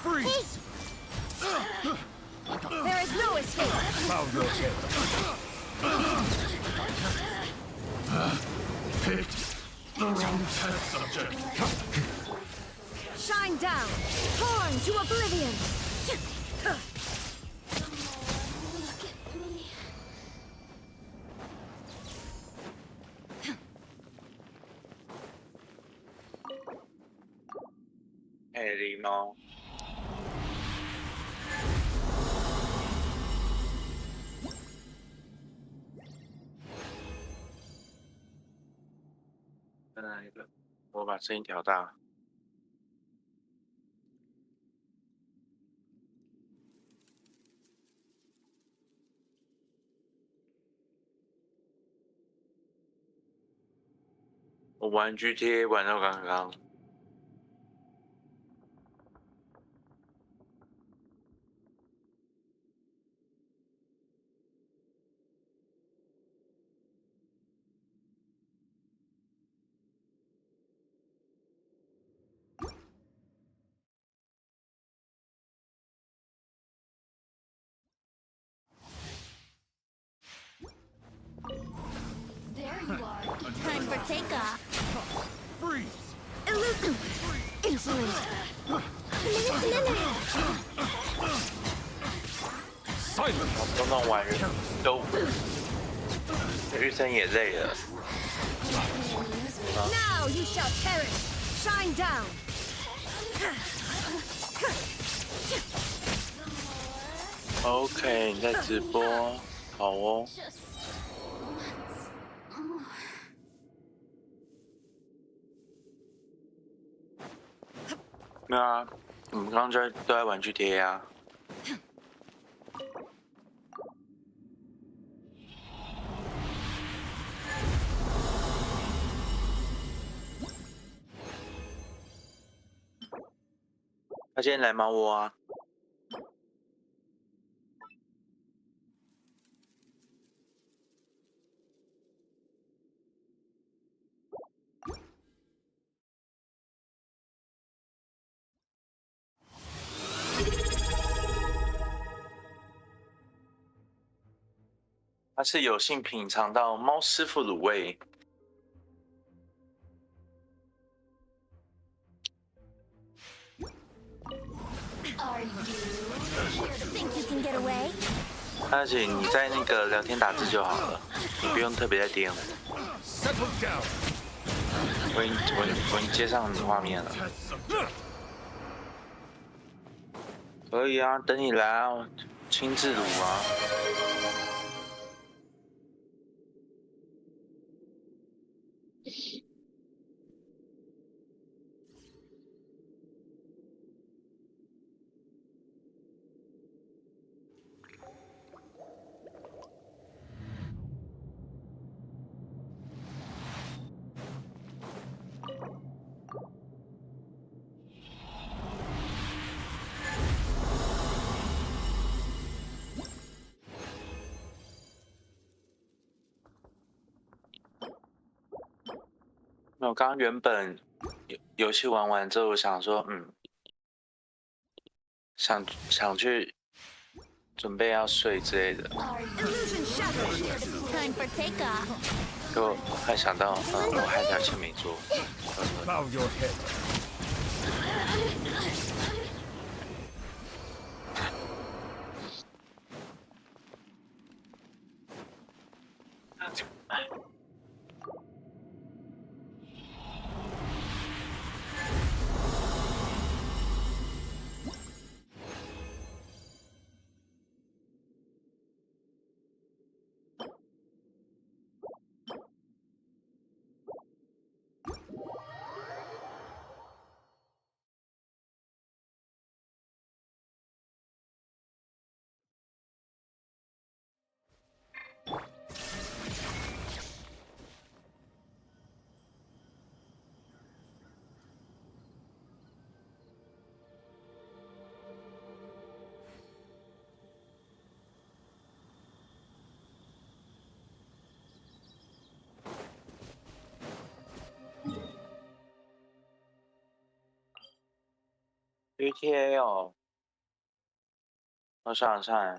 Freeze! There is no escape. Bow your head. Pick the wrong test subject. Shine down. Torn to oblivion. Hey, 狸猫。再来一个，我把声音调大。我玩 GTA 玩到刚刚。Time for takeoff. Freeze! Insolent. Silence! 都弄完都，日升也累了。Now you shall perish. Shine down. OK， 你在直播，好哦。没有啊，我们刚刚都在玩 GTA 啊。他今天来猫窝啊。他是有幸品尝到猫师傅卤味。Think you can get away? 而且你在那个聊天打字就好了，你不用特别在点。我已经接上你画面了。可以啊，等你来啊，亲自卤啊。我刚刚原本游戏玩完之后，我想说，想去准备要睡之类的，结果还想到，我还有点事没做。Bow your head. GTA 哦，我想想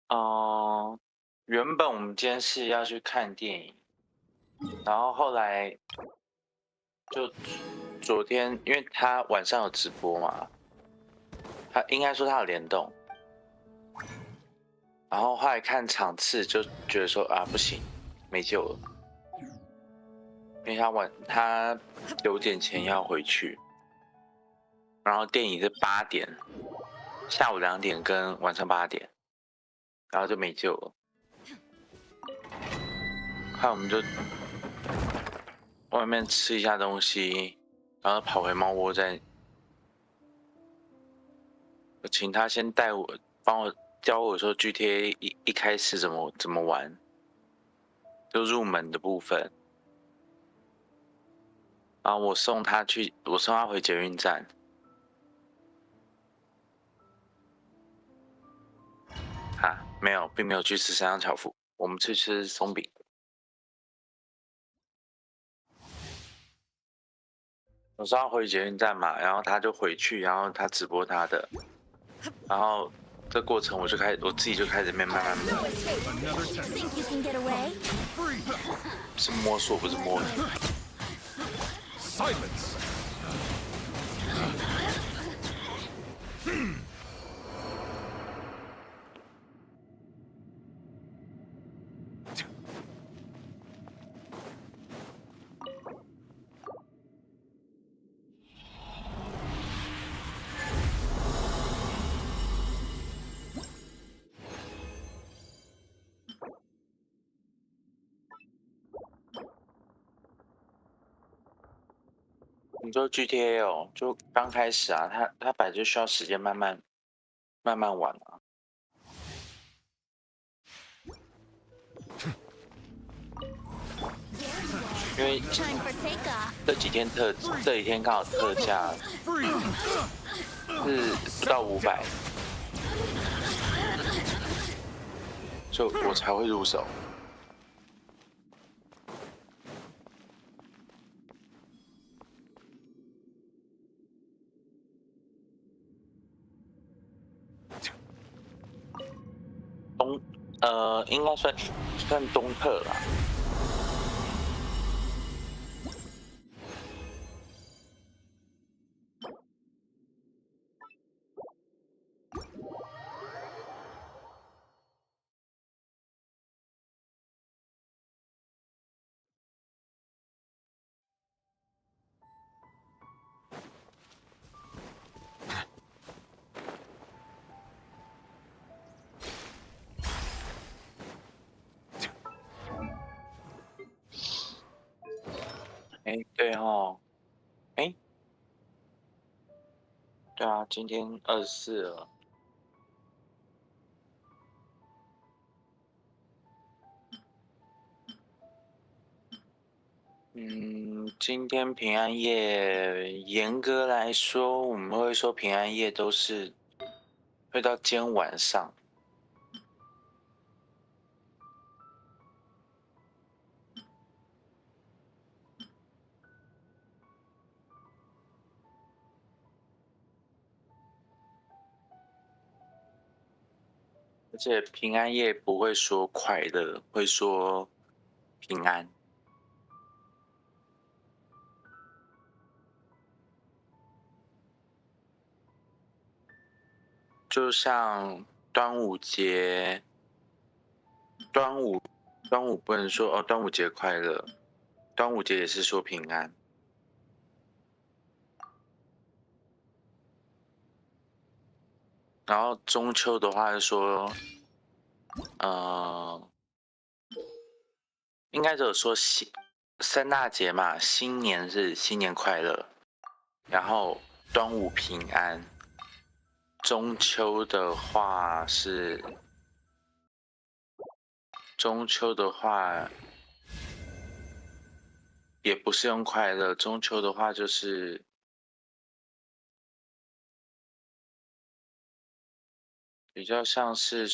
看，原本我们今天是要去看电影，然后后来就昨天，因为他晚上有直播嘛，他应该说他有联动，然后后来看场次就觉得说啊不行，没救了，因为他9点前要回去，然后电影是8点，下午2点跟晚上8点，然后就没救了。看我们就外面吃一下东西，然后跑回猫窝再。我请他先带我，帮我教我说 GTA 一开始怎么玩，就入门的部分。然后我送他回捷运站。啊，没有，并没有去吃山上巧福，我们去吃松饼。我送他回捷运站嘛，然后他就回去，然后他直播他的，然后这过程我自己就开始慢慢摸，是摸索不是摸你。你说 GTA 哦，就刚开始啊，它本来就需要时间慢慢玩啊。因为这几天刚好特价是不到500，就我才会入手。应该算东特啦。对哦，对啊，今天24了。今天平安夜，严格来说，我们会说平安夜都是会到今天晚上。而且平安夜不会说快乐，会说平安。就像端午节，端午不能说哦，端午节快乐，端午节也是说平安。然后中秋的话是说，应该只有说3大节嘛，新年是新年快乐，然后端午平安，中秋的话也不是用快乐，中秋的话就是比较像是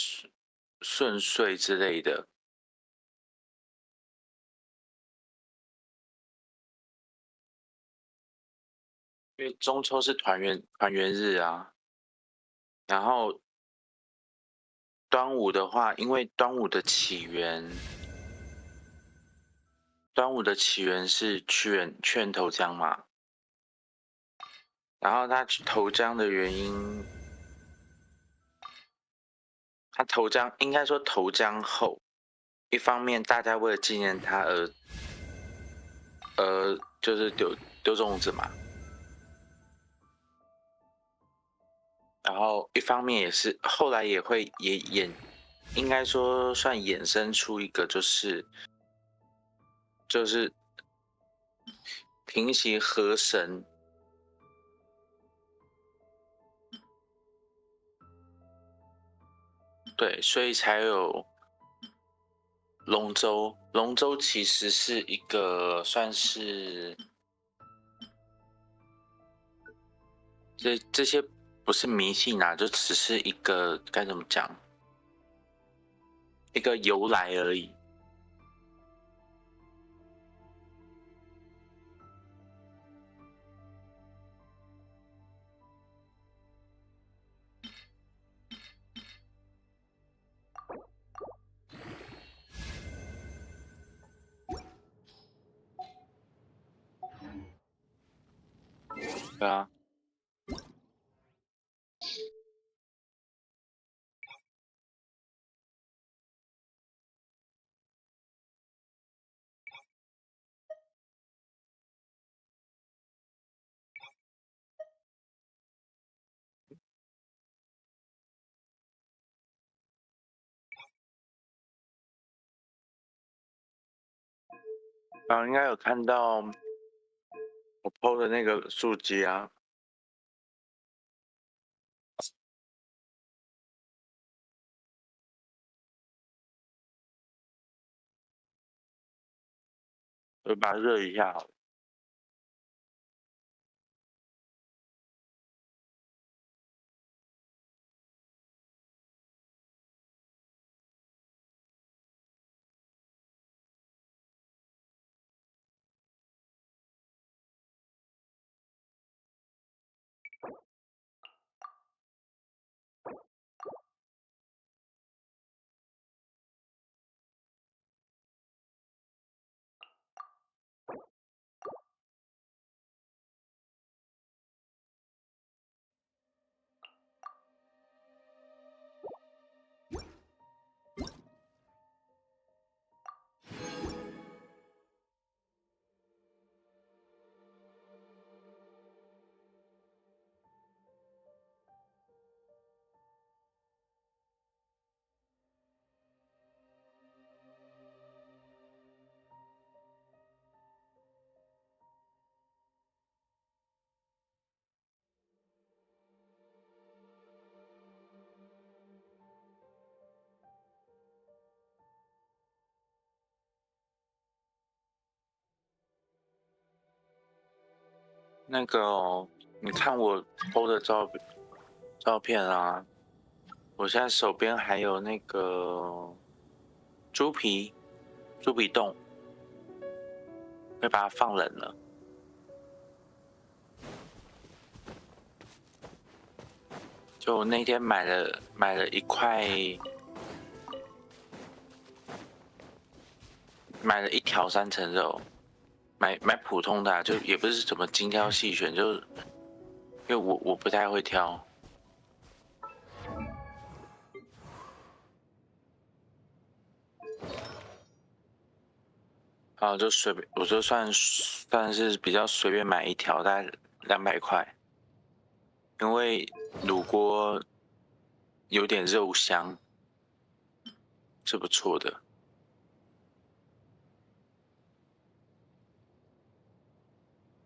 顺遂之类的。因为中秋是团圆日啊，然后端午的话，因为端午的起源是屈原投江嘛，然后他投江的原因，他投江应该说投江后，一方面大家为了纪念他而就是丢粽子嘛。然后一方面也是后来也应该说算衍生出一个就是平息河神，对，所以才有龙舟。龙舟其实是一个算是这些不是迷信啊，就只是一个该怎么讲，一个由来而已。对啊。应该有看到我 PO 的那个数据啊。我把它热一下好了。那个哦，你看我 PO 的照片啊，我现在手边还有那个猪皮冻，会把它放冷了。就我那天买了一块，买了一条3层肉。买普通的啊，就也不是怎么精挑细选，就因为我不太会挑，啊，就我就算是比较随便买一条，大概200块，因为卤锅有点肉香，是不错的。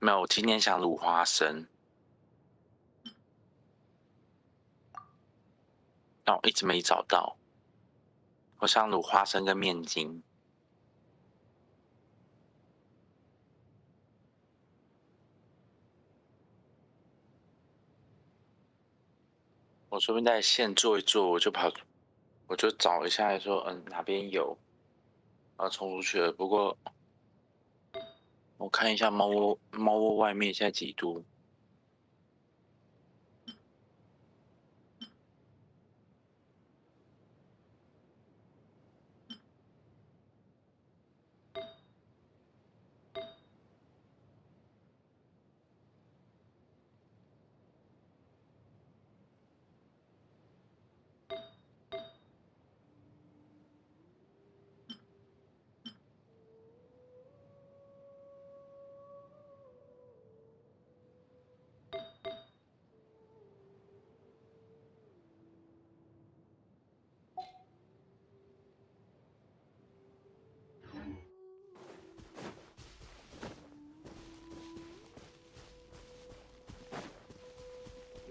没有，我今天想卤花生，但我一直没找到。我想卤花生跟面筋。我说不定在线做一做，我就找一下说，哪边有，然后冲出去了。不过我看一下猫窝外面现在几度。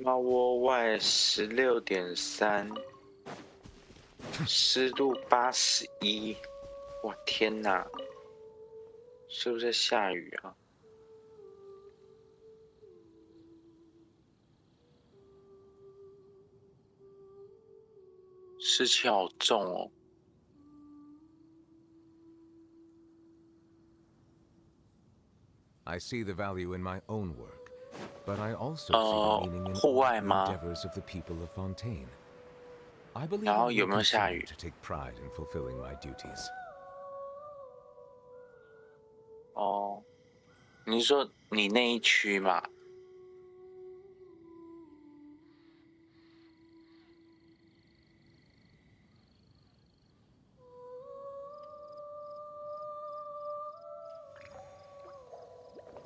猫窝外16.3，湿度81。哇天哪！是不是在下雨啊？湿气好重哦。I see the value in my own work, but I also see the meaning in 户外 the 吗？ endeavors of the people of Fontaine. I believe 然 I 后有 will 没有下 continue 雨？ to take pride in fulfilling my duties. 哦，你是说你那一区吗？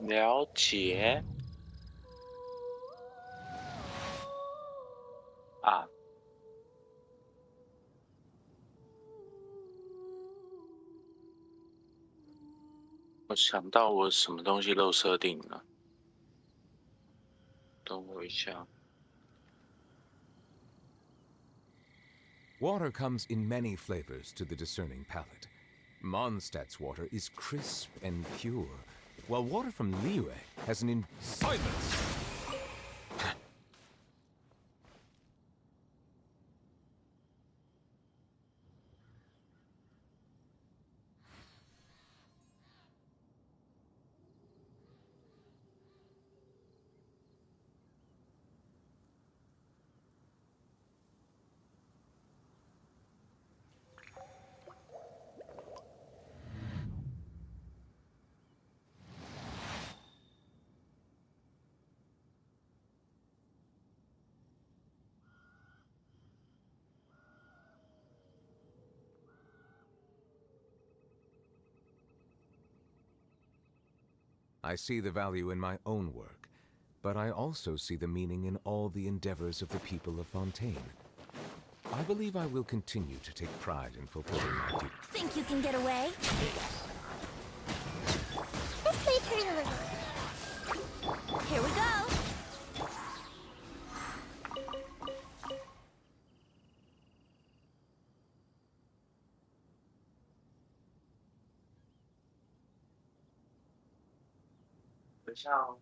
了解。啊，我想到我什么东西漏设定了，等我一下。Water comes in many flavors to the discerning palate. Mondstadt's water is crisp and pure, while water from Liyue has an Silence! I see the value in my own work, but I also see the meaning in all the endeavors of the people of Fontaine. I believe I will continue to take pride in fulfilling my duties. Think you can get away? This way, turn a little. Here we go. Ciao.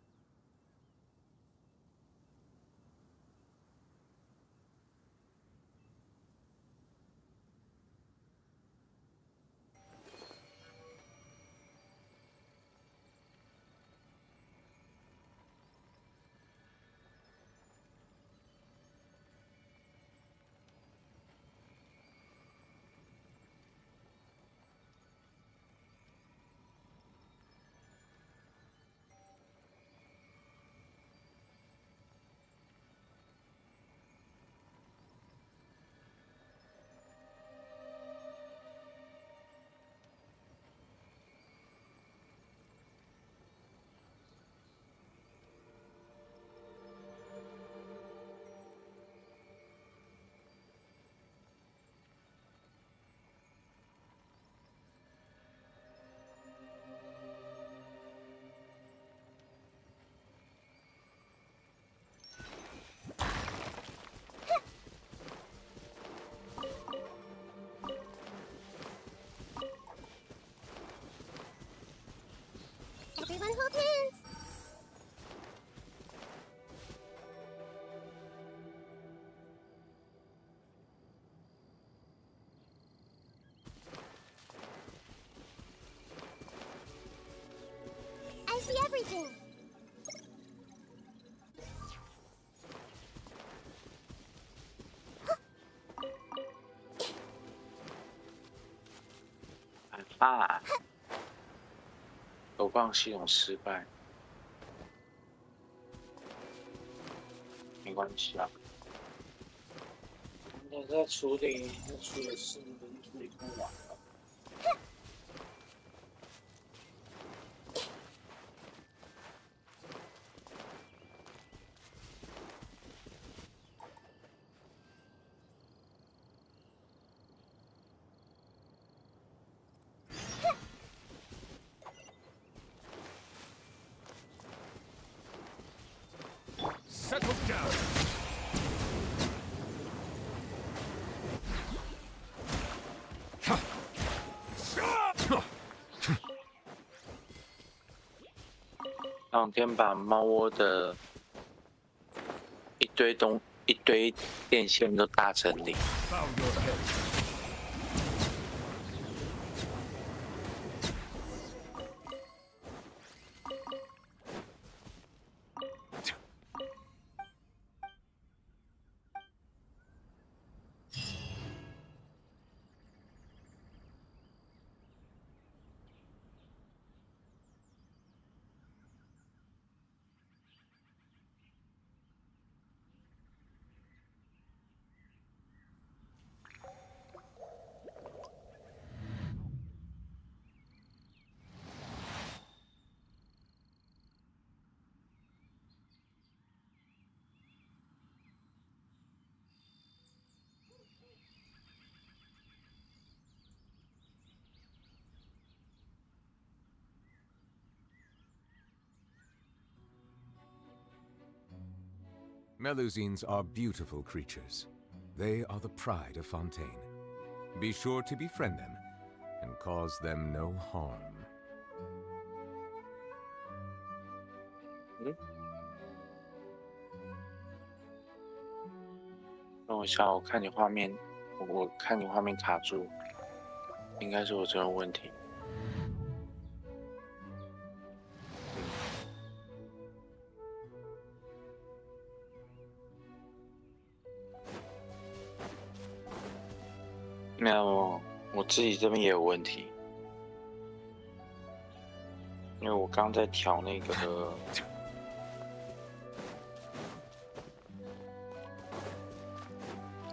Everyone hold hands. I see everything. Ah. 投放系统失败，没关系啊。我在处理事情都处理不完了。Settle down. 两天把猫窝的一堆电线都大整理。Melusines are beautiful creatures. They are the pride of Fontaine. Be sure to befriend them and cause them no harm. 等我一下，我看你画面卡住，应该是我这个问题。没有，我自己这边也有问题，因为我刚在调那个，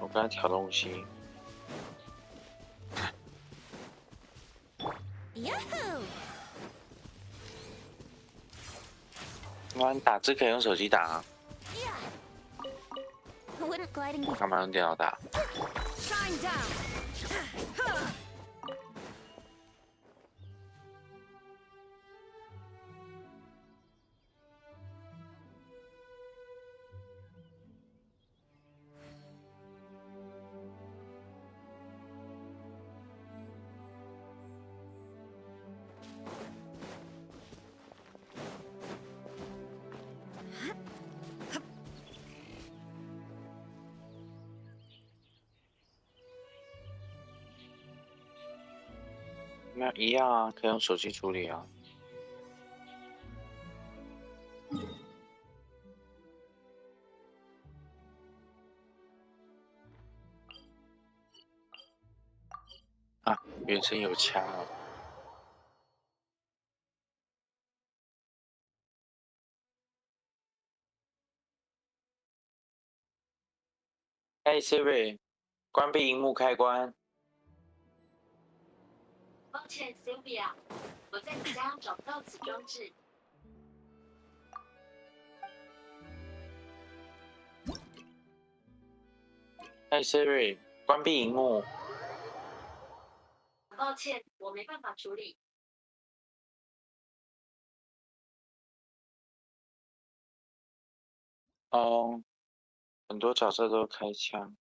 我刚才调东西。那你打字可以用手机打啊，干嘛用电脑打？那一样啊，可以用手机处理啊。啊，原神有枪啊！哎 ，Siri， 关闭荧幕开关。抱歉 ，Sylvia， 我在你家找不到此装置。哎 ，Siri， 关闭荧幕。抱歉，我没办法处理。哦，很多角色都开枪。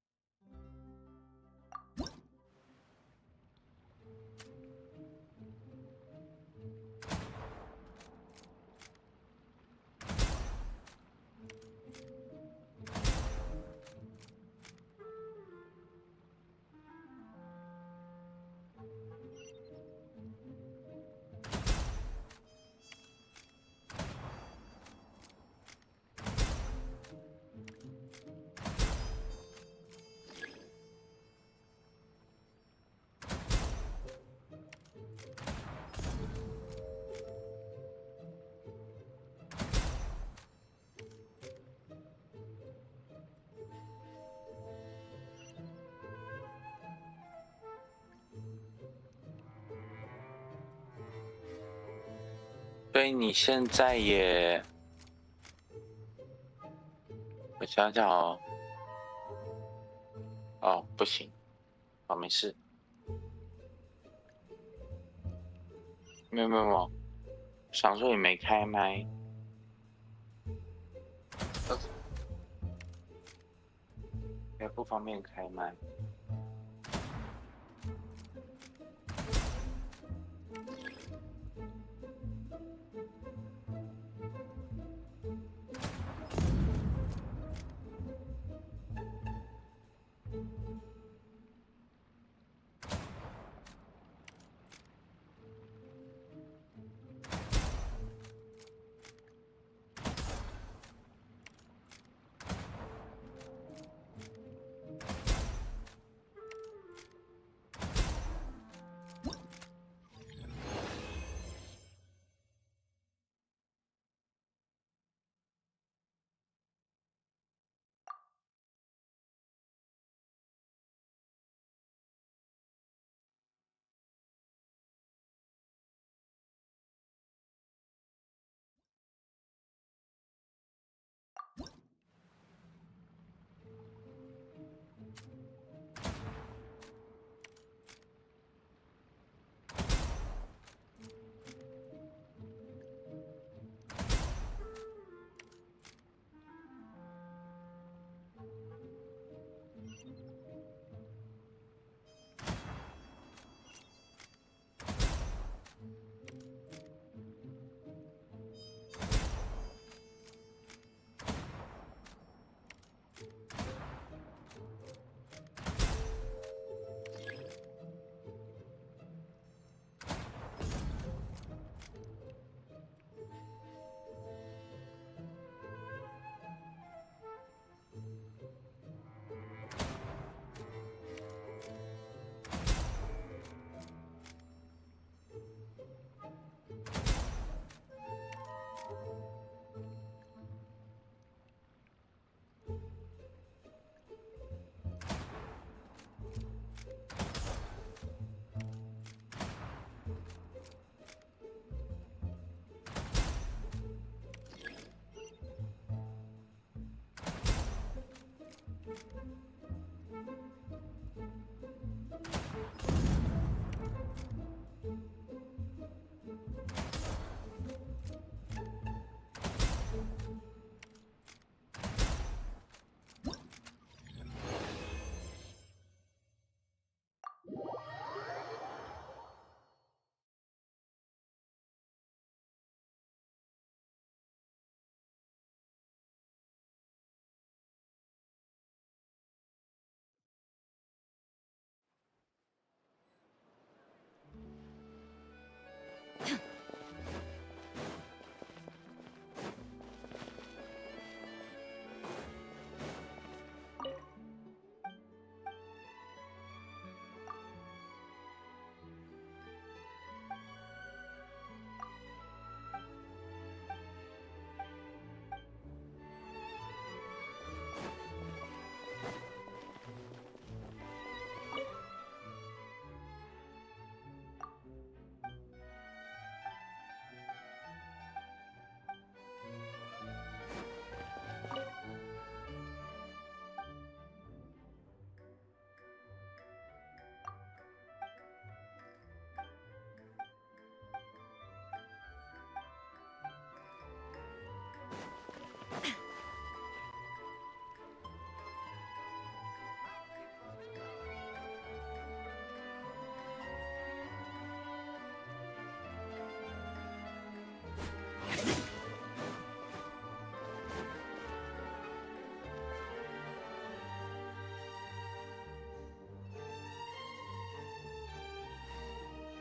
所以你现在也，我想想哦，哦不行，哦没事，没有，想说你没开麦，也不方便开麦。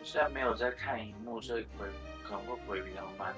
现在没有在看荧幕，所以可能会回比较慢。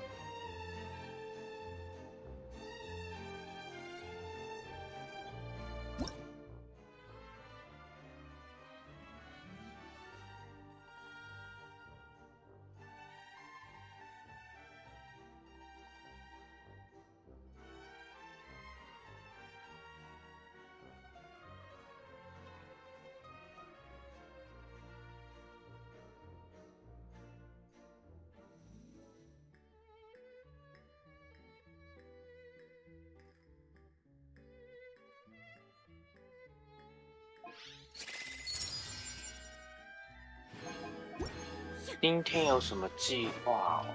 今天有什么计划哦？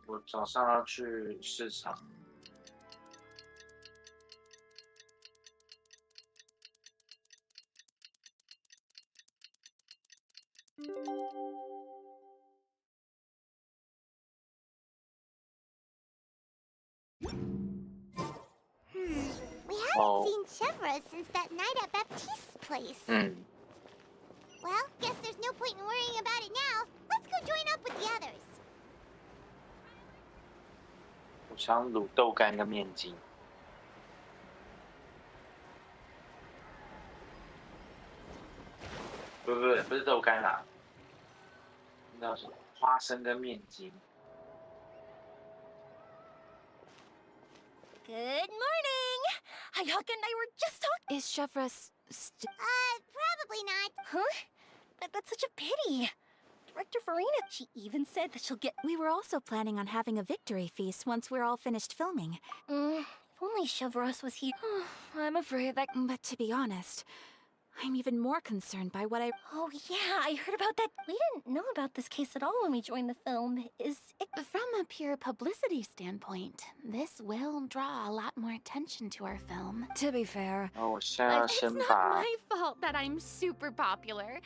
我早上要去市场。We haven't seen Chevra since that night at Baptiste's place. Well, guess there's no point in worrying about it now. Let's go join up with the others. 我想卤豆干跟面筋。不是豆干啦，那叫什么？花生跟面筋。Good morning! Hayaka and I were just talking. Is Chevra Probably not. Huh? That's such a pity. Director Farina, she even said that she'll get. We were also planning on having a victory feast once we're all finished filming. If only Chevros was here. I'm afraid that. But to be honest, I'm even more concerned by what I... Oh yeah, I heard about that. We didn't know about this case at all when we joined the film. Is it... From a pure publicity standpoint, this will draw a lot more attention to our film. To be fair,我现在要 it's 先 not 把 my fault that I'm super popular.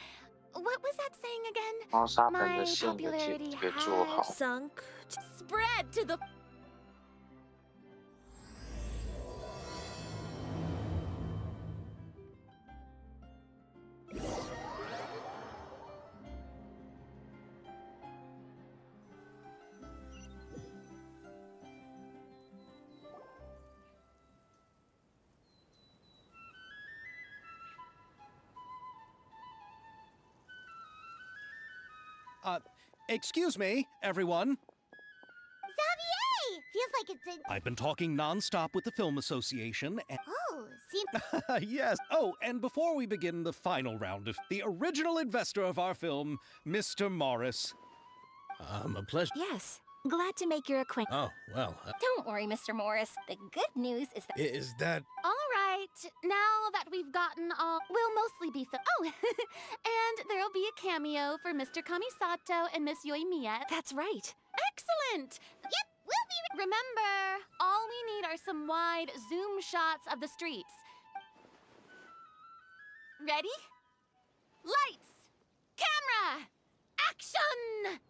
What was that saying again? 猫砂盆 My 的线给 popularity 做好。 has sunk, spread to the... Excuse me, everyone. Xavier! Feels like it's an... I've been talking nonstop with the Film Association and... Oh, seems... Yes. Oh, and before we begin the final round of the original investor of our film, Mr. Morris. A pleasure. Yes, glad to make your acquaintance. Oh, well. Don't worry, Mr. Morris. The good news is that... Is that... All right, now that we've gotten all... We'll mostly be... Oh, and there'll be a cameo for Mr. Kamisato and Miss Yoimiya. That's right. Excellent! Yep, we'll be... Remember, all we need are some wide zoom shots of the streets. Ready? Lights! Camera! Action!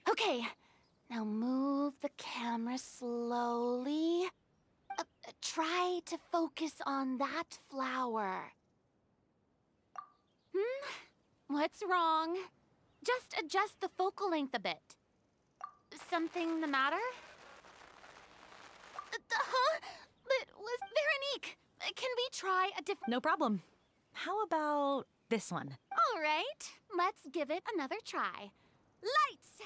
Okay, now move the camera slowly. Try to focus on that flower. What's wrong? Just adjust the focal length a bit. Something the matter? Huh? But was Veronique, can we try a different... No problem. How about this one? All right, let's give it another try. Lights!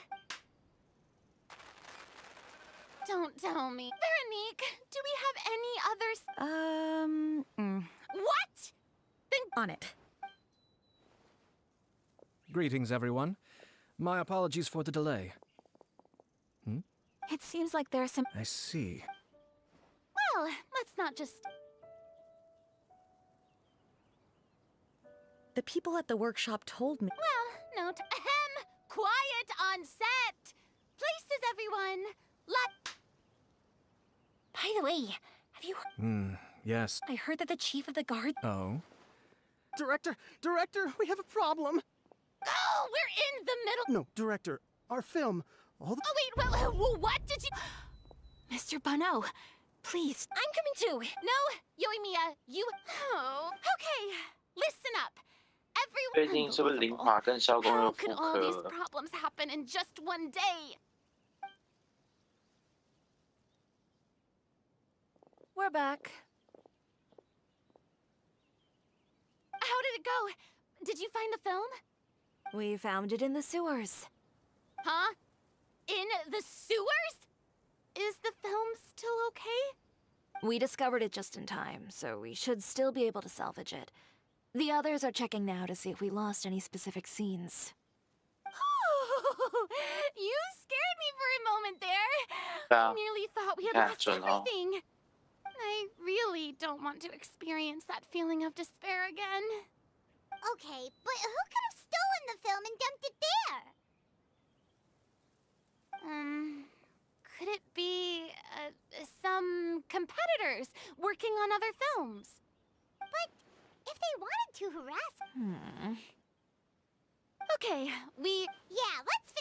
Don't tell me. Veronique, do we have any others? What? Then... On it. Greetings, everyone. My apologies for the delay. It seems like there are some... I see. Well, let's not just... The people at the workshop told me... Well, note... Ahem! Quiet on set! Places, everyone! By the way, have you... Yes. I heard that the chief of the guard... Oh? Director, we have a problem. Oh, we're in the middle... No, Director, our film, all the... Oh, wait, what did you... Mr. Bano, please. I'm coming too. No, Yoimiya, you... Oh, okay. Listen up. 最近是不是灵华跟萧公又 How 复 could 刻 all these 了？ problems happen in just one day? We're back. How did it go? Did you find the film? We found it in the sewers. Huh? In the sewers? Is the film still okay? We discovered it just in time, so we should still be able to salvage it. The others are checking now to see if we lost any specific scenes. Oh, you scared me for a moment there. Yeah. I nearly thought we had Yeah, lost so no. everything. I really don't want to experience that feeling of despair again. Okay, but who could have stolen the film and dumped it there? Could it be some competitors working on other films? But if they wanted to harass... Okay, Yeah, let's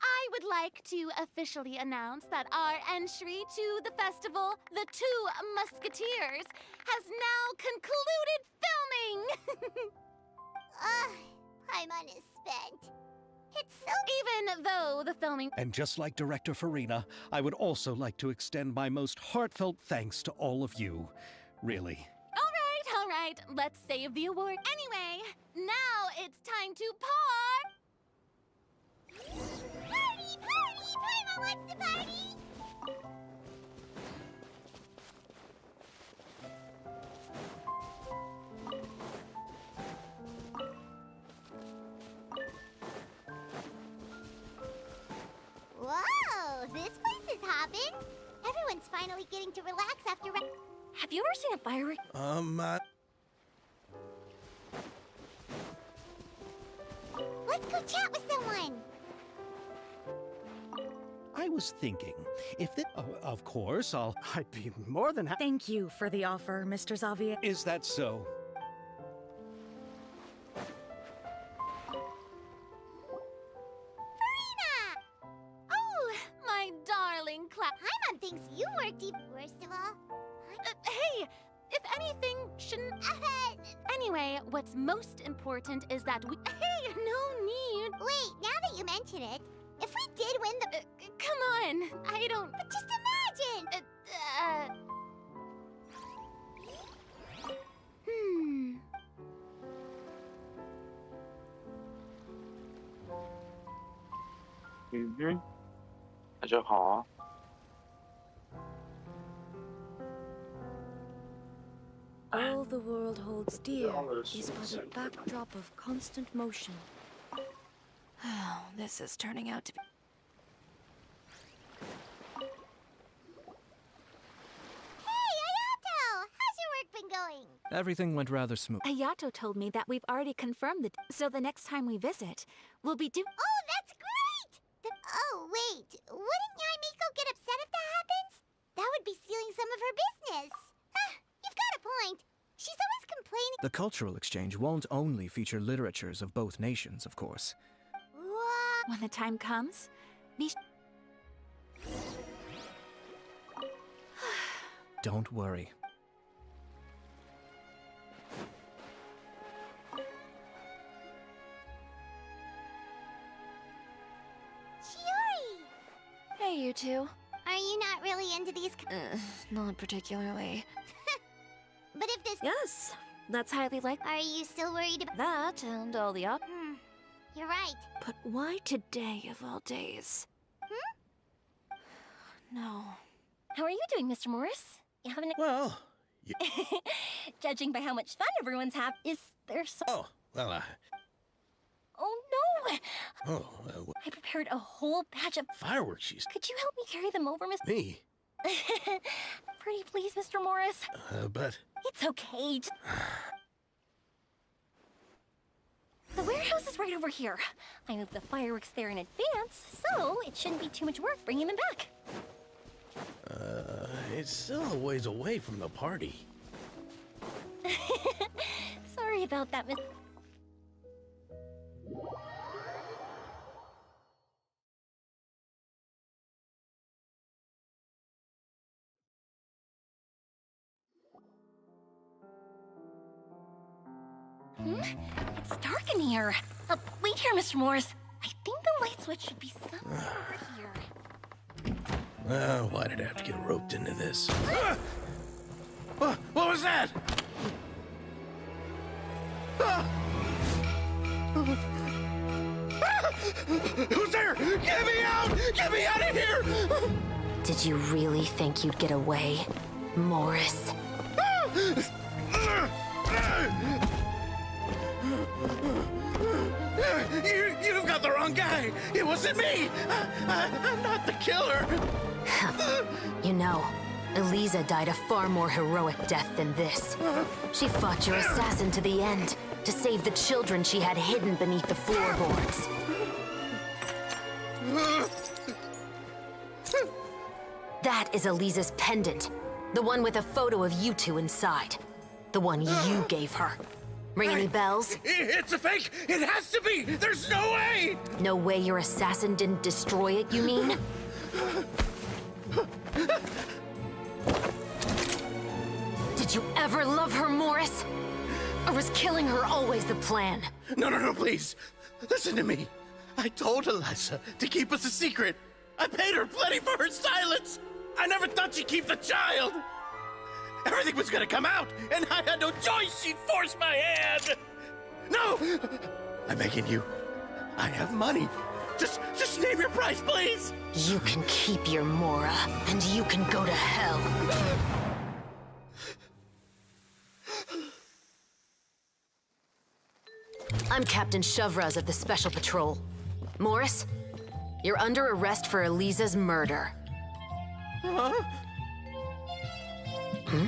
I would like to officially announce that our entry to the festival, The Two Musketeers, has now concluded filming! Paimon is spent. It's so... Even though the filming... And just like Director Farina, I would also like to extend my most heartfelt thanks to all of you. Really. All right, let's save the award. Anyway, now it's time to part... Party! Paimon wants to party! Whoa, this place is hopping. Everyone's finally getting to relax after... Have you ever seen a firework? Let's go chat with someone. I was thinking, if the... of course, I'd be more than happy... Thank you for the offer, Mr. Xavier. Is that so? My darling Paimon thinks you worked even... Worst of all... hey, if anything, shouldn't... Anyway, what's most important is that we... Hey, no need... Wait, now that you mention it, if we did win the... come on, I don't... But just imagine!那就好啊。 All the world holds dear is but a backdrop of constant motion. This is turning out to be... Hey, Ayato! How's your work been going? Everything went rather smooth. Ayato told me that we've already confirmed it, so the next time we visit, we'll be Oh, that's great! Oh, wait. Wouldn't Yai Miko get upset if that happens? That would be stealing some of her business. You've got a point. She's always complaining... The cultural exchange won't only feature literatures of both nations, of course. What? When the time comes, be... Don't worry. Chiori! Hey, you two. Are you not really into these... Not particularly. But if this... Yes, that's highly likely. Are you still worried about... That and all the other... You're right. But why today of all days? No. How are you doing, Mr. Morris? You haven't... Well... Judging by how much fun everyone's having, is there some... Oh, well, Oh, no! I prepared a whole batch of... fireworks, she's... Could you help me carry them over, Miss... Me? Pretty please, Mr. Morris? But... It's okay. The warehouse is right over here. I moved the fireworks there in advance, so it shouldn't be too much work bringing them back. It's still a ways away from the party. Sorry about that, Miss... It's dark in here. Wait here, Mr. Morris. I think the light switch should be somewhere over here. Well, why did I have to get roped into this? What was that? Who's there? Get me out! Get me out of here! Did you really think you'd get away, Morris? You've got the wrong guy. It wasn't me. I'm not the killer. You know, Eliza died a far more heroic death than this. She fought your assassin to the end, to save the children she had hidden beneath the floorboards. That is Eliza's pendant. The one with a photo of you two inside. The one you gave her. Ring any bells? It's a fake! It has to be! There's no way! No way your assassin didn't destroy it, you mean? Did you ever love her, Morris? Or was killing her always the plan? No, please. Listen to me. I told Eliza to keep us a secret. I paid her plenty for her silence. I never thought she'd keep the child. Everything was gonna come out, and I had no choice. She'd force my hand. No! I'm begging you. I have money. Just name your price, please. You can keep your Mora, and you can go to hell. I'm Captain Shavraz of the Special Patrol. Morris, you're under arrest for Eliza's murder. Huh? Hmm?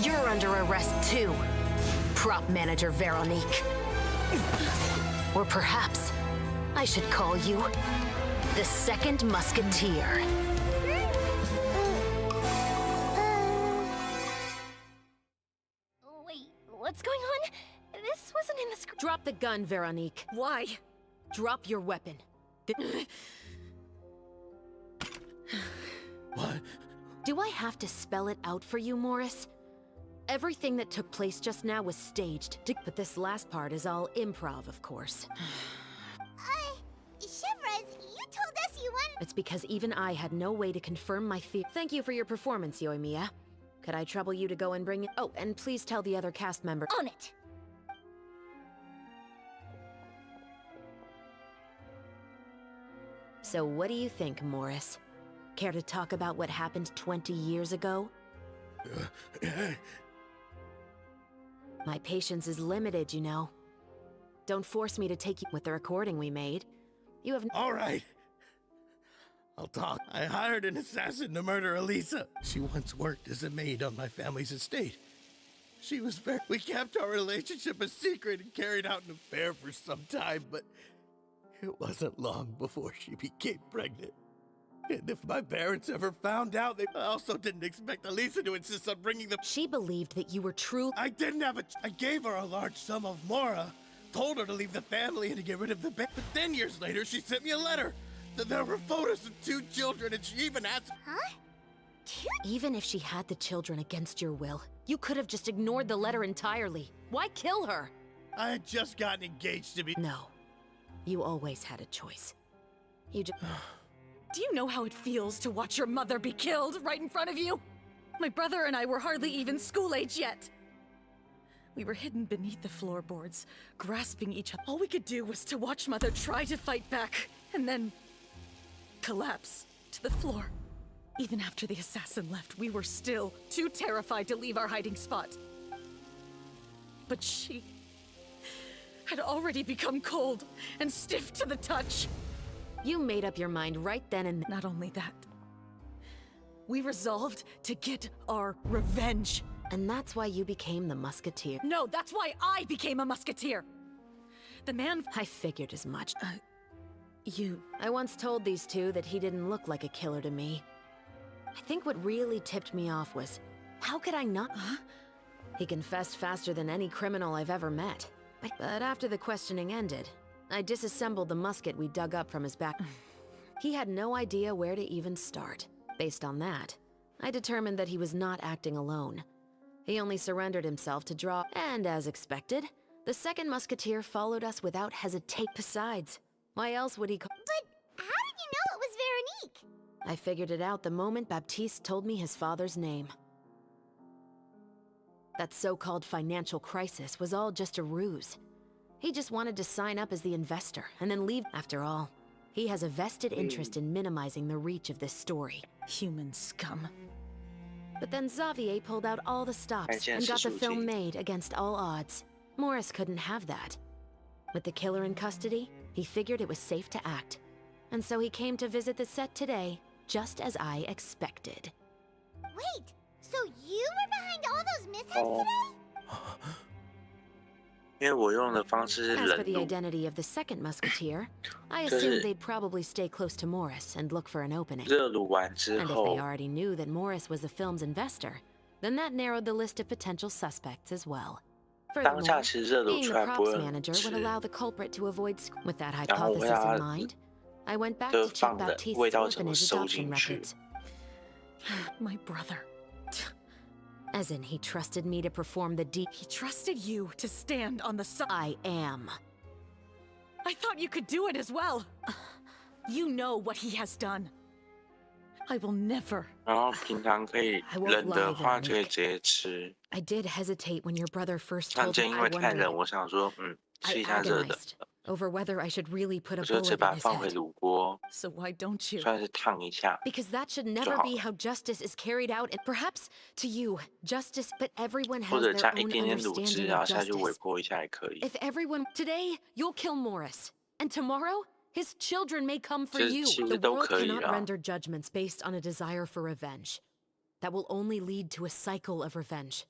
You're under arrest too, prop manager Veronique. Or perhaps I should call you the Second Musketeer. Wait, what's going on? This wasn't in the script. Drop the gun, Veronique. Why? Drop your weapon. What? Do I have to spell it out for you, Morris? Everything that took place just now was staged, but this last part is all improv, of course. Shavraz, you told us you wanted— It's because even I had no way to confirm my theory. Thank you for your performance, Yoimiya. Could I trouble you to go and bring it? Oh, and please tell the other cast members. On it! So what do you think, Morris? Care to talk about what happened 20 years ago? My patience is limited, you know. Don't force me to take you with the recording we made. You have— All right. I'll talk. I hired an assassin to murder Eliza. She once worked as a maid on my family's estate. She was very— We kept our relationship a secret and carried out an affair for some time, but it wasn't long before she became pregnant. And if my parents ever found out, they also didn't expect Eliza to insist on bringing them— She believed that you were true— I didn't have I gave her a large sum of Mora, told her to leave the family and to get rid of the But then years later, she sent me a letter. There were photos of 2 children, and she even asked— Huh? Even if she had the children against your will, you could have just ignored the letter entirely. Why kill her? I had just gotten engaged to be— No. You always had a choice. You just— Do you know how it feels to watch your mother be killed right in front of you? My brother and I were hardly even school age yet. We were hidden beneath the floorboards, grasping each other. All we could do was to watch Mother try to fight back, and then collapse to the floor. Even after the assassin left, we were still too terrified to leave our hiding spot. But she had already become cold and stiff to the touch. You made up your mind right then and— Not only that, we resolved to get our revenge. And that's why you became the Musketeer. No, that's why I became a Musketeer. The man— I figured as much. I once told these two that he didn't look like a killer to me. I think what really tipped me off was, how could I not— He confessed faster than any criminal I've ever met. But after the questioning ended, I disassembled the musket we dug up from his back. He had no idea where to even start. Based on that, I determined that he was not acting alone. He only surrendered himself to draw, and as expected, the second musketeer followed us without hesitation. Besides, why else would he call— But how did you know it was Veronique? I figured it out the moment Baptiste told me his father's name. That so-called financial crisis was all just a ruse. He just wanted to sign up as the investor and then leave. After all, he has a vested interest in minimizing the reach of this story. Human scum. But then Xavier pulled out all the stops and got the film made against all odds. Morris couldn't have that. With the killer in custody, he figured it was safe to act. And so he came to visit the set today, just as I expected. Wait, so you were behind all those mishaps today? 因为我用的方式是 As for 冷 the 录， identity of the second musketeer, I assumed they'd probably stay close to Morris and look for an opening. 热录完之 And if 后 they，already knew that Morris was the film's investor, then that narrowed the list of potential suspects as well. 当下 Furthermore, 其实热录 being 出 the 来不会 props 很 manager 吃 would，allow the culprit to avoid with that 然后我会 hypothesis 让 in 它 mind. I went back 的 to check 放的 Baptiste's 味道怎么 orphanage 收 adoption 进去。 records. My brother. As in, he trusted me to perform the deed. He trusted you to stand on the side. I am. I thought you could do it as well. You know what he has done. I will never. 然后平常可以 I won't 冷的 lie, 话就可以 Veronique. 直接吃。 I did hesitate when your brother first 但 told 正 me. 因 I 为太冷， wondered. 我想说，吃 I 一下热的， agonized over whether I should really put 我 a 就直接 bullet 把 in 它 his 放回 head. 卤锅， So why don't you? 算是烫一下。 Because that should never be how justice is carried out. And perhaps to you, justice, but everyone 或 has 者 their 加一 own 点点卤汁， understanding 然后 of 下去微 justice. 波一下也可以。 If everyone today, you'll kill Morris, and tomorrow, his children may come for 这 you. 其 The 实都 world 可以 cannot 啊。 render judgments based on a desire for revenge. That will only lead to a cycle of revenge.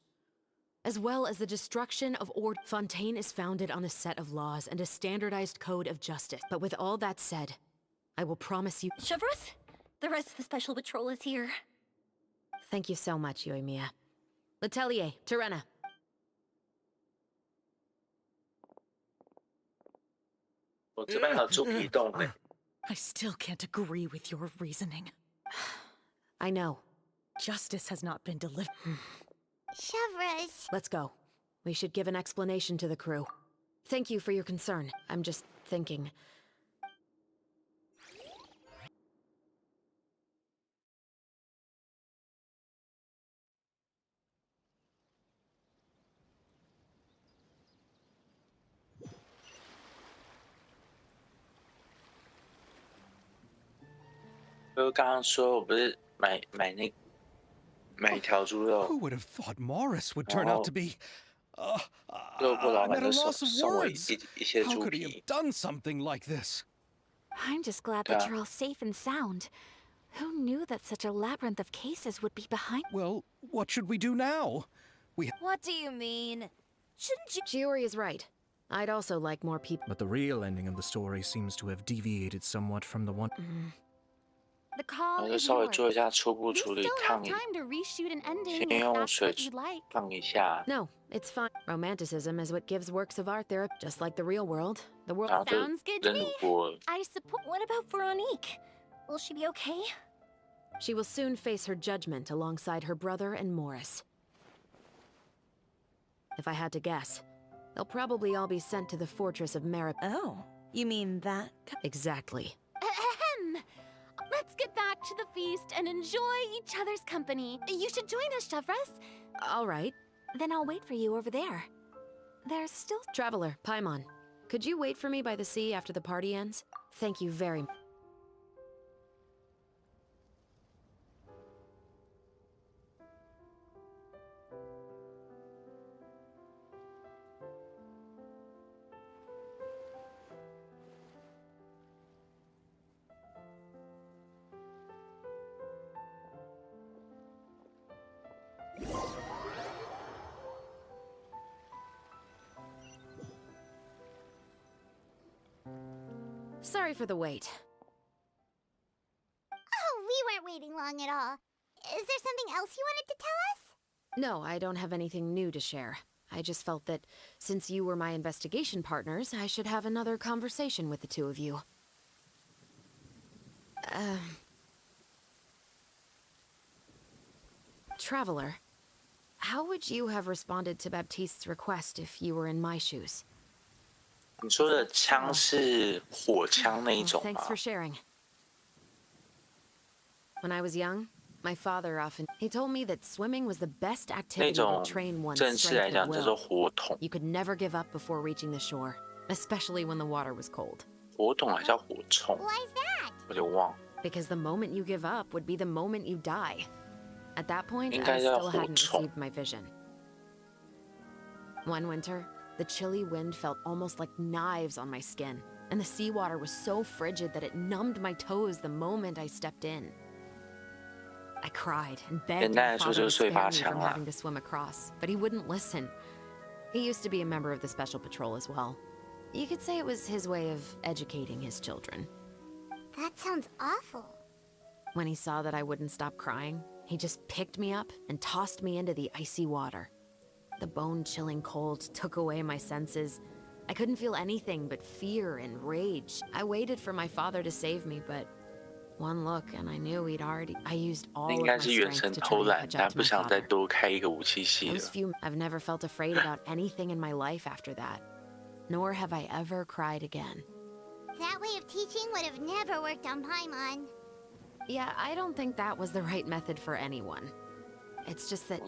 As well as the destruction of order. Fontaine is founded on a set of laws and a standardized code of justice. But with all that said, I will promise you— Chevros, the rest of the special patrol is here. Thank you so much, Yoimiya. Letelier, Terena. 我这边还有猪皮冻呢。 I still can't agree with your reasoning. I know. Justice has not been delivered. Chevros. Let's go. We should give an explanation to the crew. Thank you for your concern. I'm just thinking. Who would have thought Morris would turn out to be? I'm 肉铺老 at 板 a 就 loss of 送我 words. 一些 How 猪 could he 皮 have，done something like this? I'm just glad that you're all safe and sound. Who knew that such a labyrinth of cases would be behind? Well, what should we do now? What do you mean? Shouldn't you— Shiori is right. I'd also like more people. But the real ending of the story seems to have deviated somewhat from the one. The call 我就 is 稍微 yours. 做一下初步 We 处理， still have 烫一， time to reshoot an ending 先 if 用 that's 水 what you'd like. 烫一下， No, it's fine. Romanticism is what gives works of art their— just like the real world. The world— 然后就 Sounds good to 扔 me. 卤锅。 I support. What about Veronique? Will she be okay? She will soon face her judgment alongside her brother and Morris. If I had to guess, they'll probably all be sent to the fortress of Marip. Oh, you mean that? Exactly. Ahem. Let's get back to the feast and enjoy each other's company. You should join us, Chevros. All right. Then I'll wait for you over there. There's still— Traveler, Paimon, could you wait for me by the sea after the party ends? Thank you very much. Sorry for the wait. Oh, we weren't waiting long at all. Is there something else you wanted to tell us? No, I don't have anything new to share. I just felt that since you were my investigation partners, I should have another conversation with the two of you. Traveler, how would you have responded to Baptiste's request if you were in my shoes? 你说的枪是火枪那一种吗？ Thanks for sharing. When I was young, my father he told me that swimming was the best activity to train one's strength and will. You could never give up before reaching the shore, especially when the water was cold. 火桶还叫火冲？ Why is that? 我有点忘。 Because the moment you give up would be the moment you die. At that point, 应 I 该叫 still 火 hadn't 冲。 received my vision. One winter, the chilly wind felt almost like knives on my skin, and the seawater was so frigid that it numbed my toes the moment I stepped in. I cried and begged my father to spare me from having to swim across, but he wouldn't listen. He used to be a member of the Special Patrol as well. You could say it was his way of educating his children. That sounds awful. When he saw that I wouldn't stop crying, he just picked me up and tossed me into the icy water. The bone-chilling cold took away my senses. I couldn't feel anything but fear and rage. I waited for my father to save me, but one look and I knew I used all of my strength to try and catch up to my father. I've never felt afraid about anything in my life after that, nor have I ever cried again. That way of teaching would have never worked on Paimon. Yeah, I don't think that was the right method for anyone. It's just that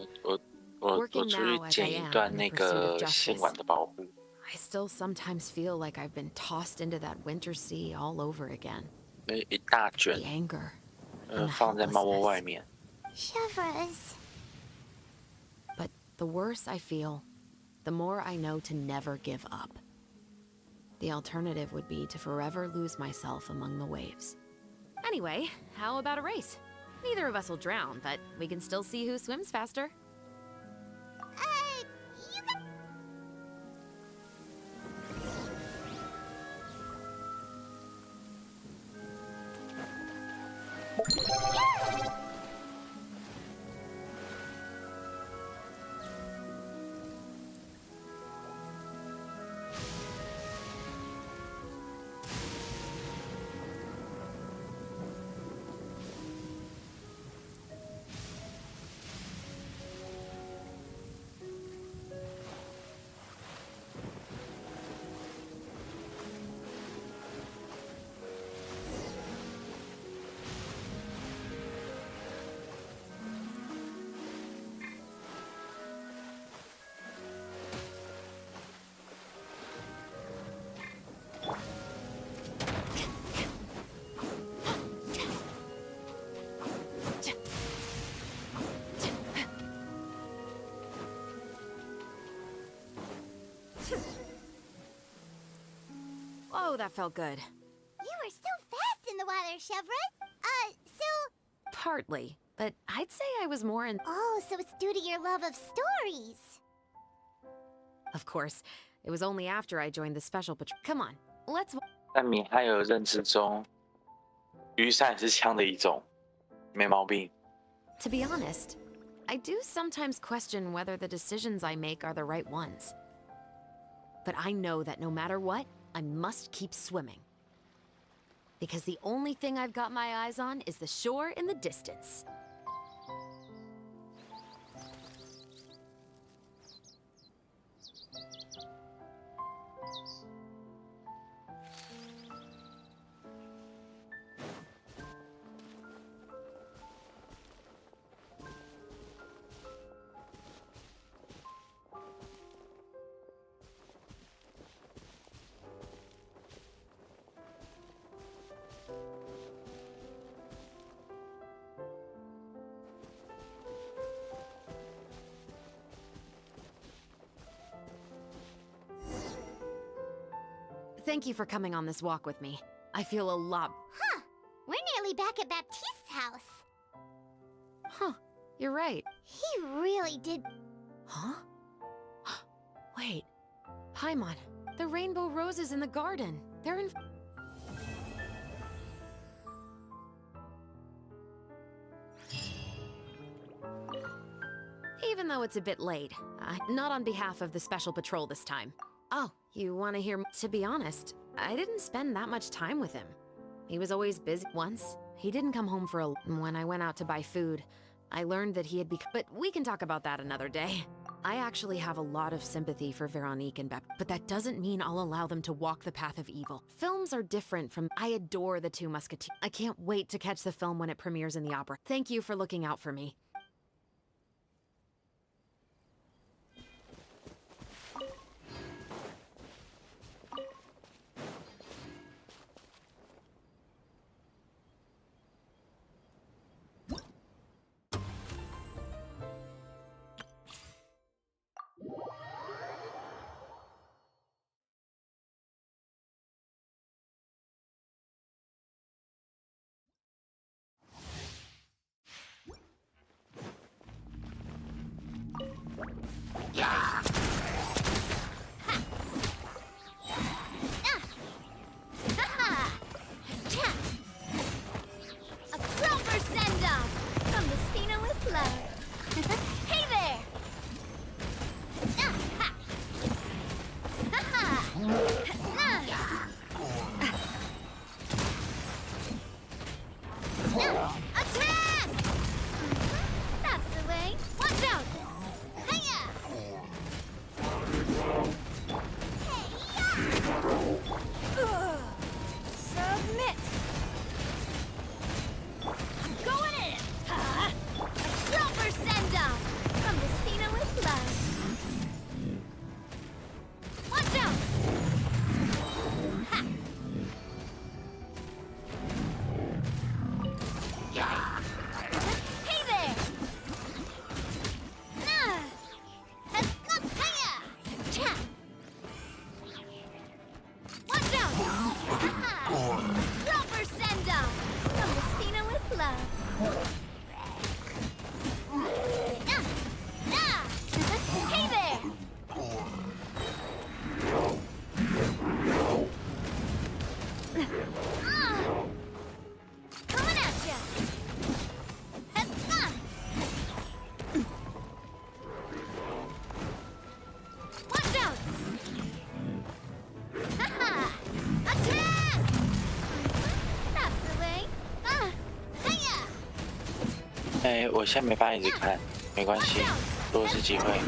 working now as I am in the pursuit of justice, I still sometimes feel like I've been tossed into that winter sea all over again. The anger and the helplessness. Shivers. But the worse I feel, the more I know to never give up. The alternative would be to forever lose myself among the waves. Anyway, how about a race? Neither of us will drown, but we can still see who swims faster. Oh, that felt good. You were so fast in the water, Chevron. So... Partly, but I'd say I was more in... Oh, so it's due to your love of stories. Of course, it was only after I joined the Special Patrol. Come on, let's... 但米还有认知中，雨伞也是枪的一种，没毛病。 To be honest, I do sometimes question whether the decisions I make are the right ones. But I know that no matter what, I must keep swimming. Because the only thing I've got my eyes on is the shore in the distance. Thank you for coming on this walk with me. I feel a lot... Huh. We're nearly back at Baptiste's house. Huh. You're right. He really did... Huh? Wait. Paimon, the rainbow roses in the garden. They're in... even though it's a bit late. Not on behalf of the Special Patrol this time. Oh, you want to hear? To be honest, I didn't spend that much time with him. He was always busy. Once, he didn't come home for when I went out to buy food, I learned that he had but we can talk about that another day. I actually have a lot of sympathy for Veronique and Bep, but that doesn't mean I'll allow them to walk the path of evil. Films are different from... I adore The Two Musketeers. I can't wait to catch the film when it premieres in the opera. Thank you for looking out for me.哎，我现在没办法一直看，没关系，多是机会。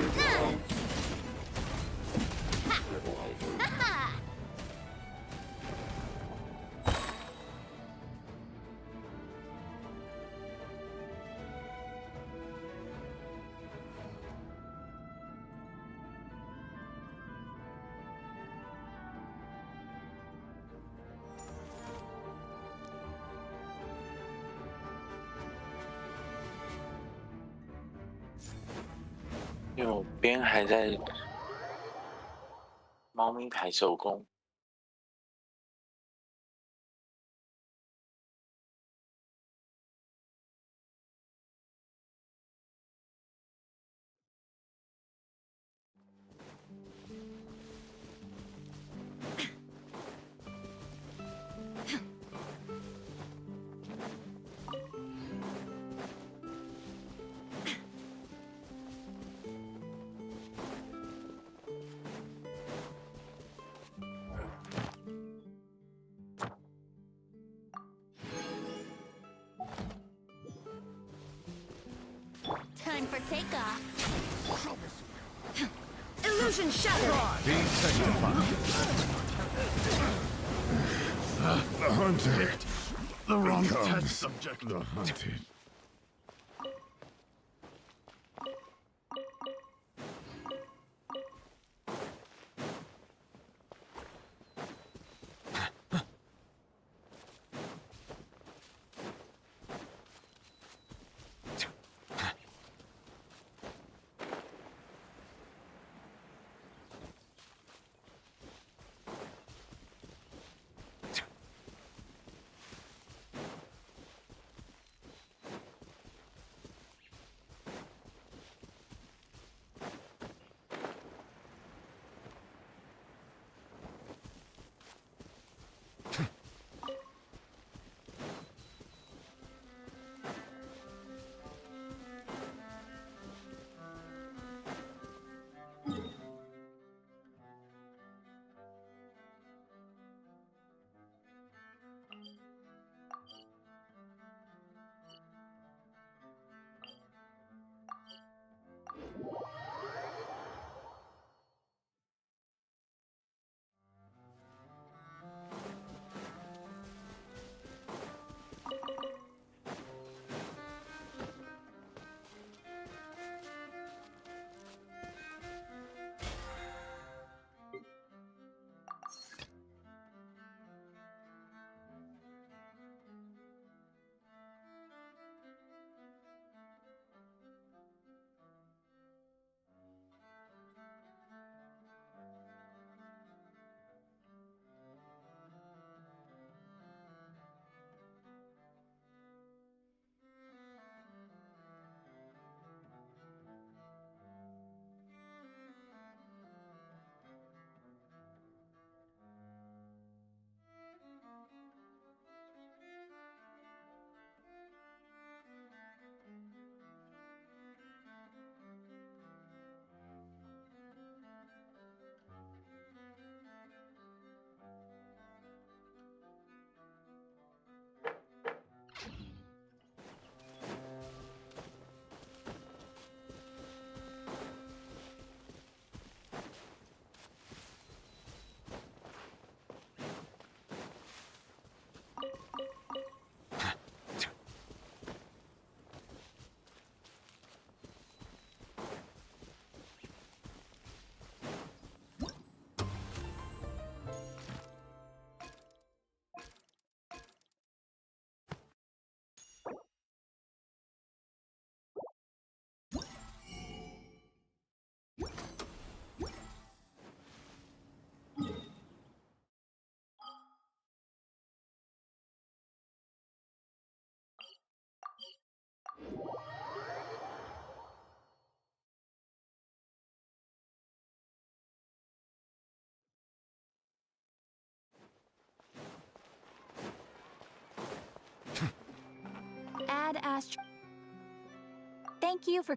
右边还在猫咪牌手工。Time for takeoff. Illusion shattered. Be sanctified. The hunted. The wrong test subject. The hunted. last. Thank you for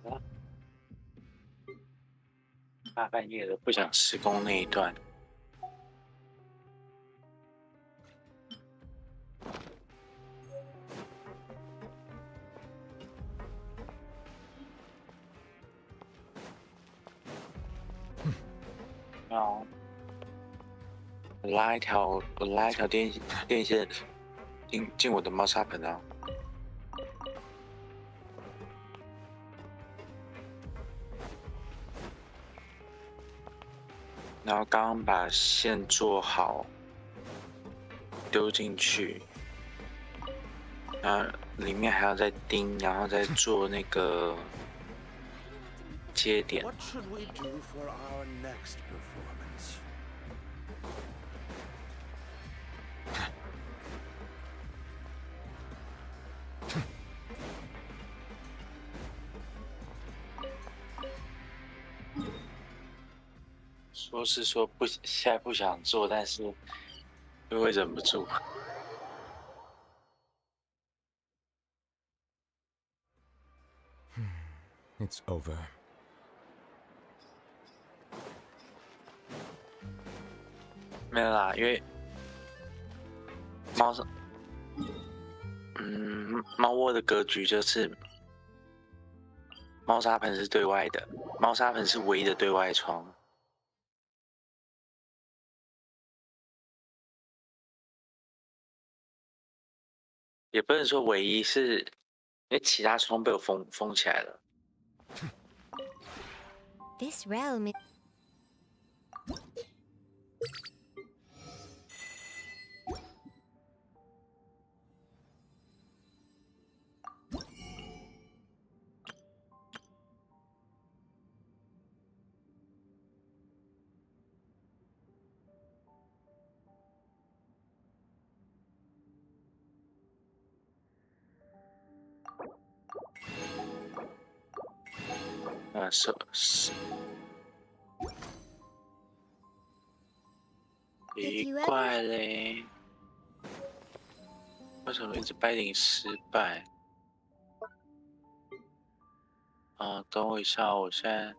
啊，大半夜的不想施工那一段。哦，我拉一条电线进我的猫砂盆啊。然后刚刚把线做好，丢进去，然后里面还要再钉，然后再做那个接点。What should we do for our next performance? 说是说不，现在不想做，但是又会忍不住。It's over. 没有啦，因为猫窝的格局就是猫砂盆是对外的，猫砂盆是唯一的对外窗。也不能说唯一，是因为其他窗被我封起来了。This realm is...是奇怪嘞，为什么一直掰顶失败？啊，等我一下，我现在。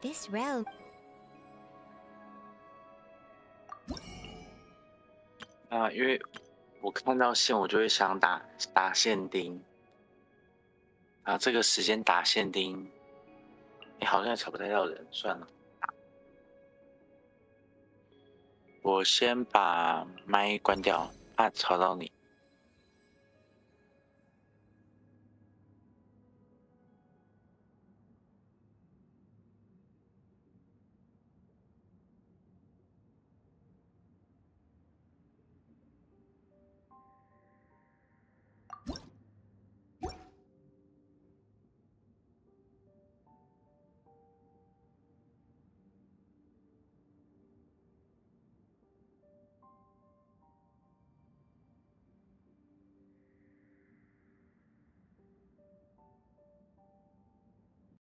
This realm. 因为我看到线，我就会想打限定。这个时间打限定，好像吵不太到人，算了。我先把麦关掉，怕吵到你。